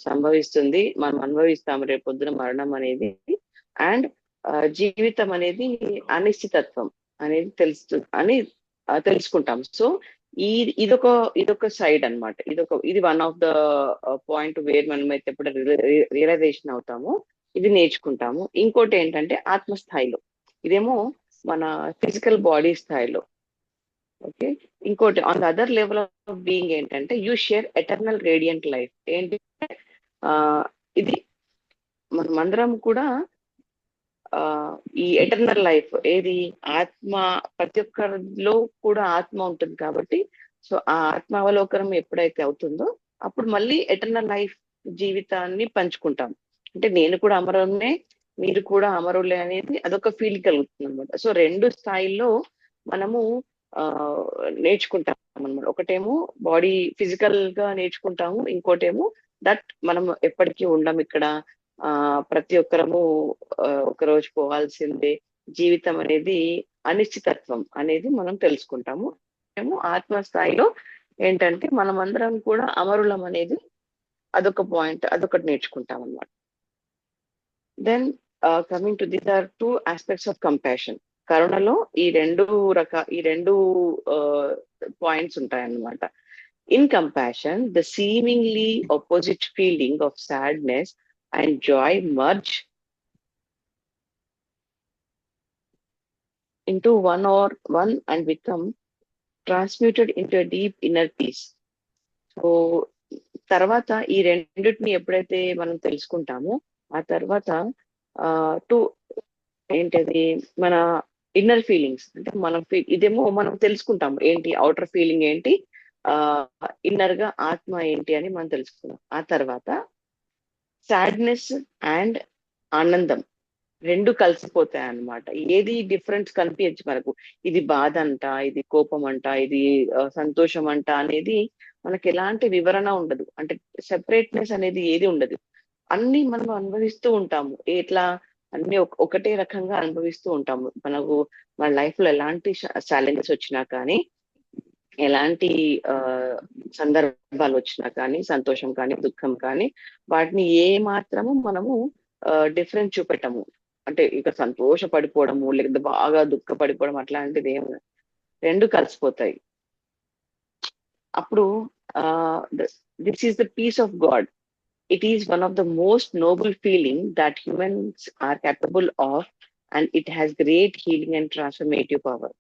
సంభవిస్తుంది, మనం అనుభవిస్తాము రేపు పొద్దున మరణం అనేది. అండ్ జీవితం అనేది అనిశ్చితత్వం అనేది తెలుసుకుంటాం. సో ఇదొక సైడ్ అన్నమాట. ఇది one of the point where మనం అయితే ఎప్పుడు రియలైజేషన్ అవుతామో, ఇది నేర్చుకుంటాము. ఇంకోటి ఏంటంటే ఆత్మస్థాయిలో, ఇదేమో మన ఫిజికల్ బాడీ స్థాయిలో. ఓకే, ఇంకోటి on the other level of being ఏంటంటే you share eternal radiant life. ఏంటంటే ఇది మనమందరం కూడా ఈ ఎటర్నల్ లైఫ్ ఏది, ఆత్మ, ప్రతి ఒక్కరిలో కూడా ఆత్మ ఉంటుంది కాబట్టి, సో ఆ ఆత్మావలోకనం ఎప్పుడైతే అవుతుందో అప్పుడు మళ్ళీ ఎటర్నల్ లైఫ్ జీవితాన్ని పంచుకుంటాం. అంటే నేను కూడా అమరునే, మీరు కూడా అమరులే అనేది అదొక ఫీల్ కలుగుతుంది అనమాట. సో రెండు స్థాయిల్లో మనము నేర్చుకుంటాం అనమాట. ఒకటేమో బాడీ ఫిజికల్ గా నేర్చుకుంటాము, ఇంకోటేమో దట్ మనం ఎప్పటికీ ఉండం ఇక్కడ, ప్రతి ఒక్కరము ఒకరోజు పోవాల్సిందే, జీవితం అనేది అనిశ్చితత్వం అనేది మనం తెలుసుకుంటాము. ఏమో ఆత్మస్థాయిలో ఏంటంటే మనమందరం కూడా అమరులం అనేది అదొక పాయింట్, అదొకటి నేర్చుకుంటాం అన్నమాట. Then coming to these are two aspects of compassion. కరుణలో ఈ రెండు పాయింట్స్ ఉంటాయన్నమాట. In compassion, the seemingly opposite feeling of sadness and joy merge into one and become transmuted into a deep inner peace. So తర్వాత ఈ రెండింటిని ఎప్పుడైతే మనం తెలుసుకుంటామో, ఆ తర్వాత ఏంటది మన ఇన్నర్ ఫీలింగ్స్. అంటే మనం ఇదేమో మనం తెలుసుకుంటాం ఏంటి అవుటర్ ఫీలింగ్ ఏంటి, ఇన్నర్ గా ఆత్మ ఏంటి అని మనం తెలుసుకున్నాం. ఆ తర్వాత సాడ్నెస్ అండ్ ఆనందం రెండు కలిసిపోతాయి అన్నమాట. ఏది డిఫరెన్స్ కనిపించచ్చు మనకు. ఇది బాధ అంట, ఇది కోపం అంట, ఇది సంతోషం అంట అనేది మనకి ఎలాంటి వివరణ ఉండదు. అంటే సెపరేట్నెస్ అనేది ఏది ఉండదు. అన్ని మనం అనుభవిస్తూ ఉంటాము. ఎట్లా అన్ని ఒకటే రకంగా అనుభవిస్తూ ఉంటాము. మనకు మన లైఫ్ లో ఎలాంటి ఛాలెంజెస్ వచ్చినా కానీ, ఎలాంటి ఆ సందర్భాలు వచ్చినా కానీ, సంతోషం కానీ దుఃఖం కానీ, వాటిని ఏ మాత్రము మనము డిఫరెన్స్ చూపెట్టము. అంటే ఇక సంతోషపడిపోవడము లేకపోతే బాగా దుఃఖపడిపోవడం అట్లాంటిది ఏం రెండు కలిసిపోతాయి. అప్పుడు this is the peace of God. It is one of the most noble feeling that humans are capable of, and it has great healing and transformative power.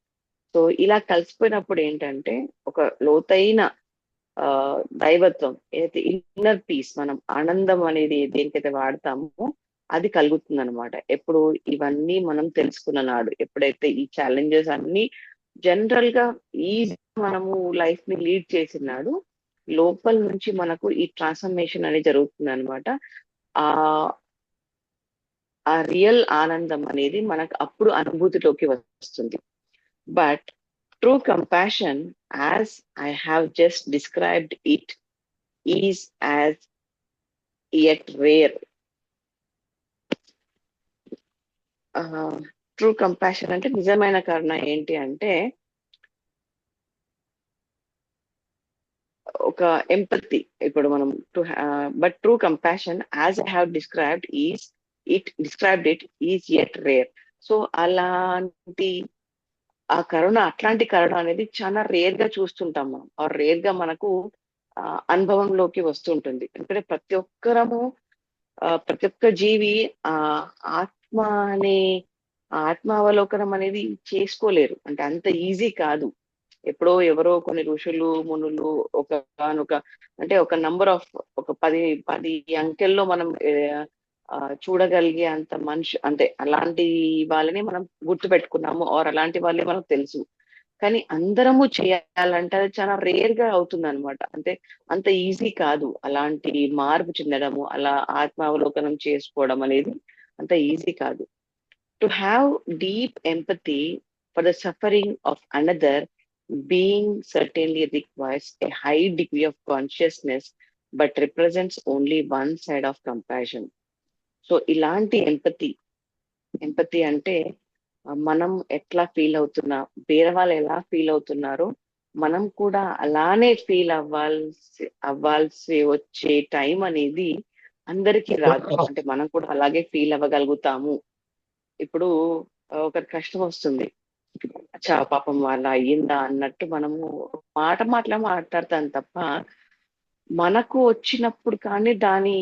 So ఇలా కలిసిపోయినప్పుడు ఏంటంటే ఒక లోతైన దైవత్వం ఏదైతే ఇన్నర్ పీస్, మనం ఆనందం అనేది దేనికైతే వాడతామో అది కలుగుతుంది అనమాట. ఎప్పుడు ఇవన్నీ మనం తెలుసుకున్న నాడు, ఎప్పుడైతే ఈ ఛాలెంజెస్ అన్ని జనరల్ గా ఈజీ మనము లైఫ్ ని లీడ్ చేసినాడు, లోపల నుంచి మనకు ఈ ట్రాన్స్ఫర్మేషన్ అనేది జరుగుతుంది అనమాట. ఆ ఆ రియల్ ఆనందం అనేది మనకు అప్పుడు అనుభూతిలోకి వస్తుంది. But true compassion, as I have just described it, is as yet rare. True compassion అంటే నిజమైన కరుణ ఏంటి అంటే ఒక ఎంపతి. ఇప్పుడు మనం but true compassion as I have described it is yet rare. So అలాంటి ఆ కరుణ, అట్లాంటి కరుణ అనేది చాలా రేర్ గా చూస్తుంటాం మనం, ఆర్ రేర్ గా మనకు అనుభవంలోకి వస్తుంటుంది. ఎందుకంటే ప్రతి ఒక్క జీవి ఆ ఆత్మ అనే ఆత్మావలోకనం అనేది చేసుకోలేరు. అంటే అంత ఈజీ కాదు. ఎప్పుడో ఎవరో కొన్ని ఋషులు మునులు ఒక అంటే ఒక నంబర్ ఆఫ్ ఒక 10 అంకెల్లో మనం చూడగలిగే అంత మనిషి, అంటే అలాంటి వాళ్ళని మనం గుర్తు పెట్టుకున్నాము, ఆర్ అలాంటి వాళ్ళే మనకు తెలుసు. కానీ అందరము చేయాలంటే అది చాలా రేర్ గా అవుతుంది అనమాట. అంటే అంత ఈజీ కాదు అలాంటి మార్పు చెందడము, అలా ఆత్మావలోకనం చేసుకోవడం అనేది అంత ఈజీ కాదు. To have deep empathy for the suffering of another being certainly requires a high degree of consciousness, but represents only one side of compassion. So ఇలాంటి ఎంపతి అంటే మనం ఎట్లా ఫీల్ అవుతున్నా, వేరే వాళ్ళు ఎలా ఫీల్ అవుతున్నారో మనం కూడా అలానే ఫీల్ అవ్వాల్సి వచ్చే టైం అనేది అందరికీ రాదు. అంటే మనం కూడా అలాగే ఫీల్ అవ్వగలుగుతాము. ఇప్పుడు ఒకరి కష్టం వస్తుంది, అచ్చా పాపం వాళ్ళ అయ్యిందా అన్నట్టు మనము మాట్లాడతాం తప్ప, మనకు వచ్చినప్పుడు కానీ దాని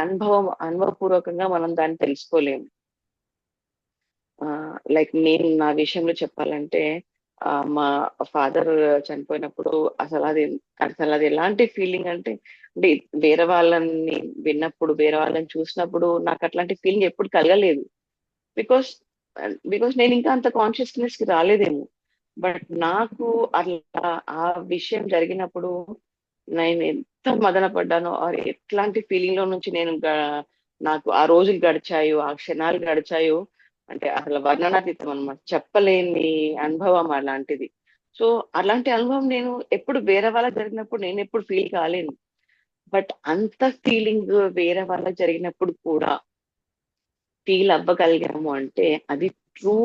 అనుభవపూర్వకంగా మనం దాన్ని తెలుసుకోలేము. లైక్ నేను నా విషయంలో చెప్పాలంటే, మా ఫాదర్ చనిపోయినప్పుడు అసలు అది ఎలాంటి ఫీలింగ్ అంటే వేరే వాళ్ళని విన్నప్పుడు, వేరే వాళ్ళని చూసినప్పుడు నాకు అట్లాంటి ఫీలింగ్ ఎప్పుడు కలగలేదు. బికాస్ నేను ఇంకా అంత కాన్షియస్నెస్ కి రాలేదేమో. బట్ నాకు అట్లా ఆ విషయం జరిగినప్పుడు నేను ఎంత మదన పడ్డానో, ఎట్లాంటి ఫీలింగ్ లో నుంచి నాకు ఆ రోజులు గడిచాయో, ఆ క్షణాలు గడిచాయో అంటే అసలు వర్ణనాతీతం అనమాట. చెప్పలేని అనుభవం అలాంటిది. సో అలాంటి అనుభవం నేను ఎప్పుడు వేరే వాళ్ళకి జరిగినప్పుడు నేను ఎప్పుడు ఫీల్ కాలేను. బట్ అంత ఫీలింగ్ వేరే వాళ్ళకి జరిగినప్పుడు కూడా ఫీల్ అవ్వగలిగాము అంటే అది ట్రూ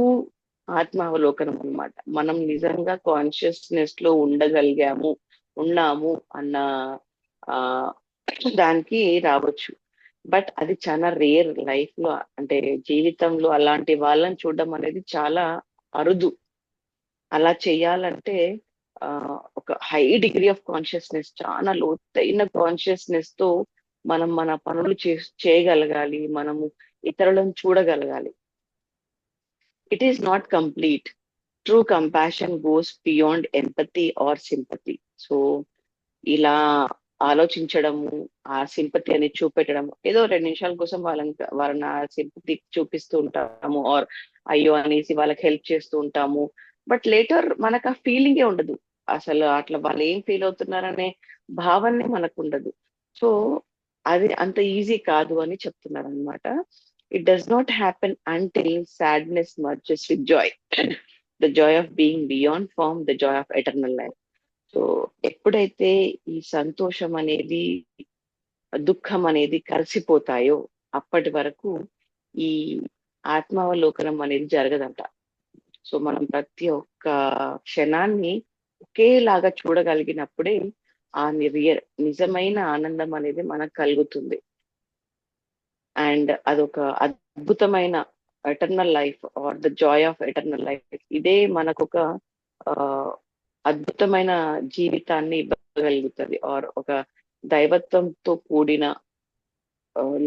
ఆత్మావలోకనం అన్నమాట. మనం నిజంగా కాన్షియస్నెస్ లో ఉన్నాము అన్న ఆ దానికి రావచ్చు. బట్ అది చాలా రేర్ లైఫ్ లో, అంటే జీవితంలో అలాంటి వాళ్ళని చూడడం అనేది చాలా అరుదు. అలా చేయాలంటే ఒక హై డిగ్రీ ఆఫ్ కాన్షియస్నెస్, చాలా లోతైన కాన్షియస్నెస్ తో మనం మన పనులు చేయగలగాలి, మనము ఇతరులను చూడగలగాలి. It is not complete. True compassion goes beyond empathy or sympathy. So ఇలా ఆలోచించడము, ఆ సింపతి అనేది చూపెట్టడము, ఏదో 2 నిమిషాల కోసం వాళ్ళని ఆ సింపతి చూపిస్తూ ఉంటాము, ఆర్ అయ్యో అనేసి వాళ్ళకి హెల్ప్ చేస్తూ ఉంటాము. బట్ లేటర్ మనకు ఆ ఫీలింగే ఉండదు. అసలు అట్లా వాళ్ళు ఏం ఫీల్ అవుతున్నారనే భావనే మనకు ఉండదు. సో అది అంత ఈజీ కాదు అని చెప్తున్నారనమాట. It does not happen until sadness merges with joy, the joy of being beyond form, the joy of eternal life. So ఎప్పుడైతే ఈ సంతోషం అనేది, దుఃఖం అనేది కలిసిపోతాయో అప్పటి వరకు ఈ ఆత్మావలోకనం అనేది జరగదంట. సో మనం ప్రతి ఒక్క క్షణాన్ని ఒకేలాగా చూడగలిగినప్పుడే ఆ నిజమైన ఆనందం అనేది మనకు కలుగుతుంది. అండ్ అదొక అద్భుతమైన eternal life or the joy of eternal life. ఇదే మనకొక ఆ, అద్భుతమైన జీవితాన్ని ఇవ్వగలుగుతుంది, ఆర్ ఒక దైవత్వంతో కూడిన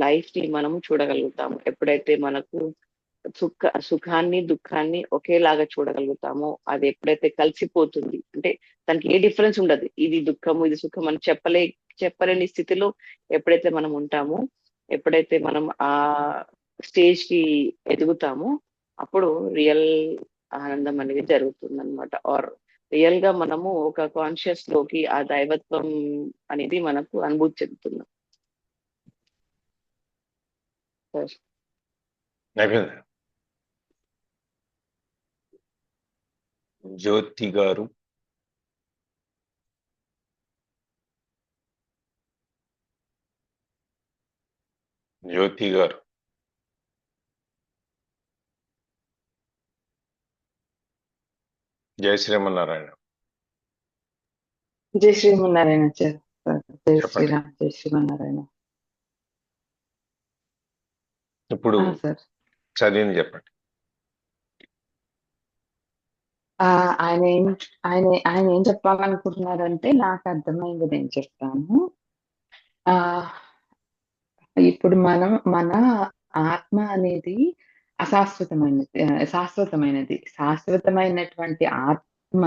లైఫ్ ని మనము చూడగలుగుతాము ఎప్పుడైతే మనకు సుఖాన్ని దుఃఖాన్ని ఒకేలాగా చూడగలుగుతామో. అది ఎప్పుడైతే కలిసిపోతుంది అంటే దానికి ఏ డిఫరెన్స్ ఉండదు, ఇది దుఃఖము ఇది సుఖం అని చెప్పలేని స్థితిలో ఎప్పుడైతే మనం ఉంటామో, ఎప్పుడైతే మనం ఆ స్టేజ్ కి ఎదుగుతామో, అప్పుడు రియల్ ఆనందం అనేది జరుగుతుంది అనమాట. ఆర్ రియల్ గా మనము ఒక కాన్షియస్ లోకి ఆ దైవత్వం అనేది మనకు అనుభూతి చెందుతున్నాం. అయిపోయింది. జ్యోతి గారు. జ్యోతి గారు. జై శ్రీమన్నారాయణ. జై శ్రీమన్నారాయణ సార్. జై చెప్పండి. శ్రీరామ్, జై శ్రీమన్నారాయణ. ఇప్పుడు సార్ చదివింది చెప్పండి. ఆయన ఏం ఆయన ఆయన ఏం చెప్పాలనుకుంటున్నారంటే నాకు అర్థమైంది, నేను చెప్తాను. ఆ ఇప్పుడు మన ఆత్మ అనేది శాశ్వతమైనటువంటి ఆత్మ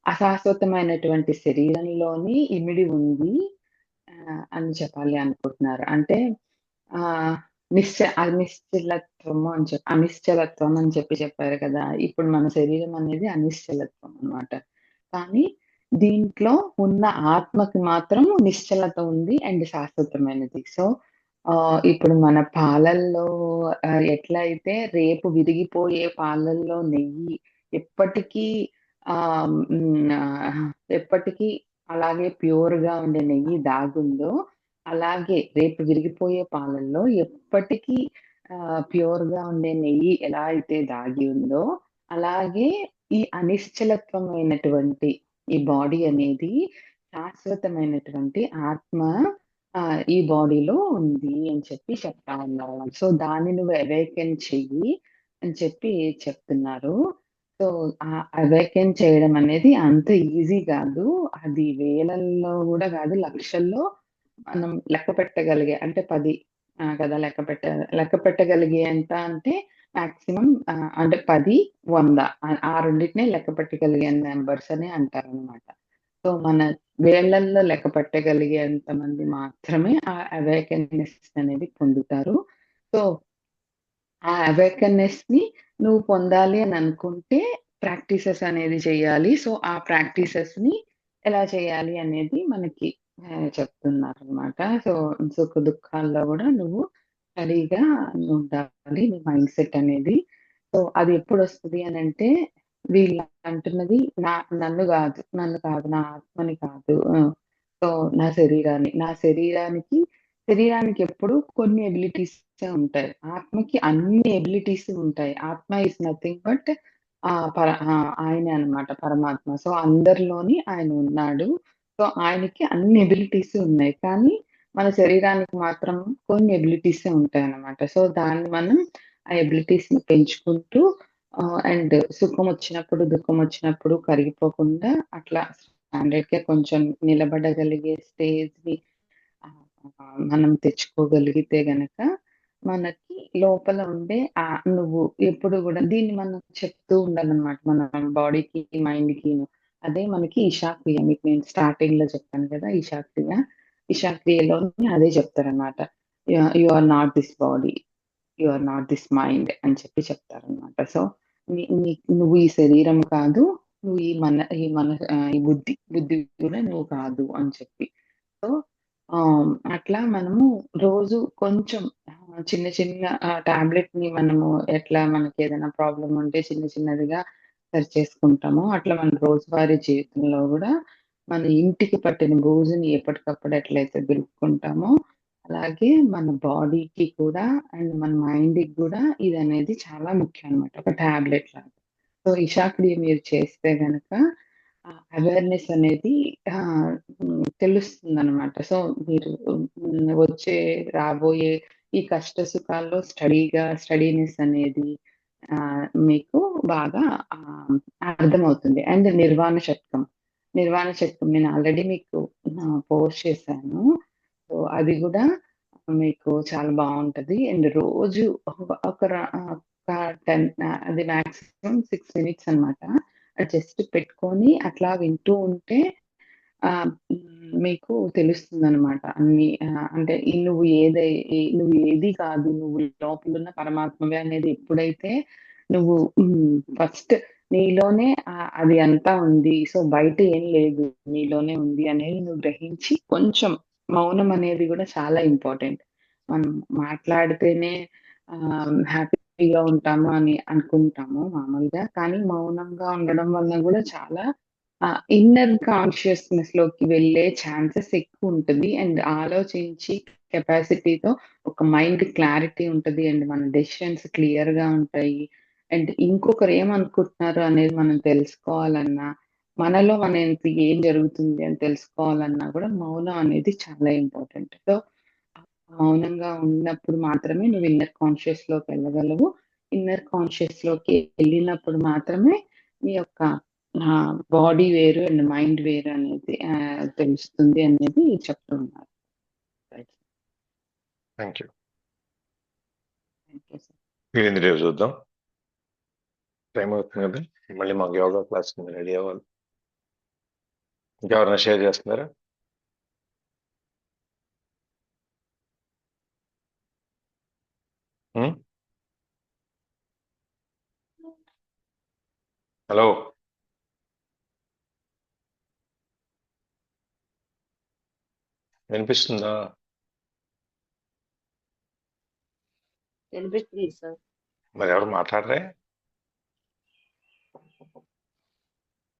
అశాశ్వతమైనటువంటి శరీరంలోని ఇమిడి ఉంది అని చెప్పాలి అనుకుంటున్నారు. అంటే ఆ అనిశ్చలత్వం అని చెప్పారు కదా. ఇప్పుడు మన శరీరం అనేది అనిశ్చలత్వం అన్నమాట. కానీ దీంట్లో ఉన్న ఆత్మకి మాత్రం నిశ్చలత ఉంది అండ్ శాశ్వతమైనది. సో ఇప్పుడు మన పాలల్లో ఎట్లయితే రేపు విరిగిపోయే పాలల్లో నెయ్యి ఎప్పటికీ ఎప్పటికీ అలాగే ప్యూర్ గా ఉండే నెయ్యి దాగుందో, అలాగే రేపు విరిగిపోయే పాలల్లో ఎప్పటికీ ప్యూర్ గా ఉండే నెయ్యి ఎలా అయితే దాగి ఉందో, అలాగే ఈ అనిశ్చలత్వమైనటువంటి ఈ బాడీ అనేది శాశ్వతమైనటువంటి ఆత్మ ఈ బాడీలో ఉంది అని చెప్తా ఉన్నారు. సో దాన్ని నువ్వు అవేకెన్ చెయ్యి అని చెప్తున్నారు. సో అవేకెన్ చేయడం అనేది అంత ఈజీ కాదు. అది వేలల్లో కూడా కాదు, లక్షల్లో మనం లెక్క పెట్టగలిగే, అంటే 10 కదా లెక్క పెట్టగలిగే ఎంత అంటే మాక్సిమం అంటే 10, 100 ఆ రెండింటినే లెక్క పెట్టగలిగే నెంబర్స్ అని అంటారనమాట. సో మన వేలల్లో లెక్క పెట్టగలిగేంత మంది మాత్రమే ఆ అవేకెన్నెస్ అనేది పొందుతారు. సో ఆ అవేకెన్నెస్ ని నువ్వు పొందాలి అని అనుకుంటే ప్రాక్టీసెస్ అనేది చేయాలి. సో ఆ ప్రాక్టీసెస్ ని ఎలా చేయాలి అనేది మనకి చెప్తున్నారు అనమాట. సో సుఖ దుఃఖాల్లో కూడా నువ్వు సరిగా ఉండాలి, నీ మైండ్ సెట్ అనేది. సో అది ఎప్పుడు వస్తుంది అని అంటే, వీళ్ళు అంటున్నది నన్ను కాదు నా ఆత్మని కాదు. సో శరీరానికి ఎప్పుడు కొన్ని ఎబిలిటీస్ ఉంటాయి, ఆత్మకి అన్ని ఎబిలిటీస్ ఉంటాయి. ఆత్మ ఇస్ నథింగ్ బట్ ఆయనే అన్నమాట, పరమాత్మ. సో అందరిలోని ఆయన ఉన్నాడు. సో ఆయనకి అన్ని ఎబిలిటీస్ ఉన్నాయి, కానీ మన శరీరానికి మాత్రం కొన్ని ఎబిలిటీస్ ఉంటాయి అన్నమాట. సో దాన్ని మనం ఆ ఎబిలిటీస్ ని పెంచుకుంటూ అండ్ సుఖం వచ్చినప్పుడు దుఃఖం వచ్చినప్పుడు కరిగిపోకుండా అట్లా స్టాండర్డ్ గా కొంచెం నిలబడగలిగే స్టేజ్ ని మనం తెచ్చుకోగలిగితే గనక మనకి లోపల ఉండే నువ్వు ఎప్పుడు కూడా దీన్ని మనం చెప్తూ ఉండాలన్నమాట మన బాడీకి మైండ్ కి. అదే మనకి ఈశాక్రియ, మీకు నేను స్టార్టింగ్ లో చెప్పాను కదా ఈశాక్రియ. ఇషాక్రియలోని అదే చెప్తారనమాట. You are not this body, you are not this mind అని చెప్పి చెప్తారనమాట. సో నువ్వు ఈ శరీరం కాదు, నువ్వు ఈ బుద్ధి కూడా నువ్వు కాదు అని చెప్పి. సో అట్లా మనము రోజు కొంచెం చిన్న చిన్న టాబ్లెట్ ని మనము ఎట్లా మనకి ఏదైనా ప్రాబ్లం ఉంటే చిన్న చిన్నదిగా సరి చేసుకుంటామో, అట్లా మన రోజువారీ జీవితంలో కూడా మన ఇంటికి పట్టిన బూజుని ఎప్పటికప్పుడు ఎట్లయితే దులుపుకుంటామో, అలాగే మన బాడీకి కూడా అండ్ మన మైండ్‌కి గూడా ఇదనేది చాలా ముఖ్యం అన్నమాట. ఒక టాబ్లెట్ లాగా. సో, ఇషాక్రియ మీరు చేస్తే గనక అవేర్‌నెస్ అనేది తెలుస్తుందనమాట. సో, మీరు రాబోయే ఈ కష్ట సుఖాల్లో స్టడీనెస్ అనేది మీకు బాగా అర్థమవుతుంది. అండ్ నిర్వాణ శతకం నేను ఆల్రెడీ మీకు పోస్ట్ చేశాను. సో, అది గూడా మీకు చాలా బావుంటది. అండ్ రోజు ఒక 10 అది మాక్సిమం 6 మినిట్స్ అన్నమాట. అది జస్ట్ పెట్టుకొని అట్లా వింటూ ఉంటే మీకు తెలుస్తుందనమాట. అన్నీ అంటే నువ్వు ఏది కాదు, నువ్వు లోపలున్న పరమాత్మవే అనేది ఎప్పుడైతే నువ్వు ఫస్ట్ నీలోనే అది అంతా ఉంది. సో, బయట ఏం లేదు. నీలోనే ఉంది అనేది నువ్వు గ్రహించి కొంచెం మౌనం అనేది గూడా చాలా ఇంపార్టెంట్. మనం మాట్లాడితేనే హ్యాపీగా ఉంటాము అని అనుకుంటాము మామూలుగా. కానీ మౌనంగా ఉండడం వల్ల గూడా చాలా ఇన్నర్ కాన్షియస్‌నెస్‌లోకి వెళ్ళే ఛాన్సెస్ ఎక్కువుంటది. అండ్ ఆలోచించి కెపాసిటీతో ఒక మైండ్ క్లారిటీ ఉంటది. అండ్ మన డెసిషన్స్ క్లియర్‌గా ఉంటాయి. అండ్ ఇంకొకరు ఏమనుకుంటున్నారు అనేది మనం తెలుసుకోవాలన్నా, మనలో ఏం జరుగుతుంది అని తెలుసుకోవాలన్నా కూడా మౌనం అనేది చాలా ఇంపార్టెంట్. సో, మౌనంగా ఉన్నప్పుడు మాత్రమే నువ్వు ఇన్నర్ కాన్షియస్‌లోకి వెళ్ళగలవు. ఇన్నర్ కాన్షియస్‌లోకి వెళ్ళినప్పుడు మాత్రమే నీ యొక్క బాడీ వేరు అండ్ మైండ్ వేరు అనేది తెలుస్తుంది అనేది చెప్తున్నారు. Right. Thank you. Thank you sir. వీలైంది రేపు చూద్దాం. టైం అవుతుంది కదా, మళ్ళీ మాకు యోగా క్లాస్ రెడీ అవ్వాలి. ఇంకెవరైనా షేర్ చేస్తున్నారా? హలో, వినిపిస్తుందా? వినిపిస్తుంది సార్. మరి ఎవరు మాట్లాడరే?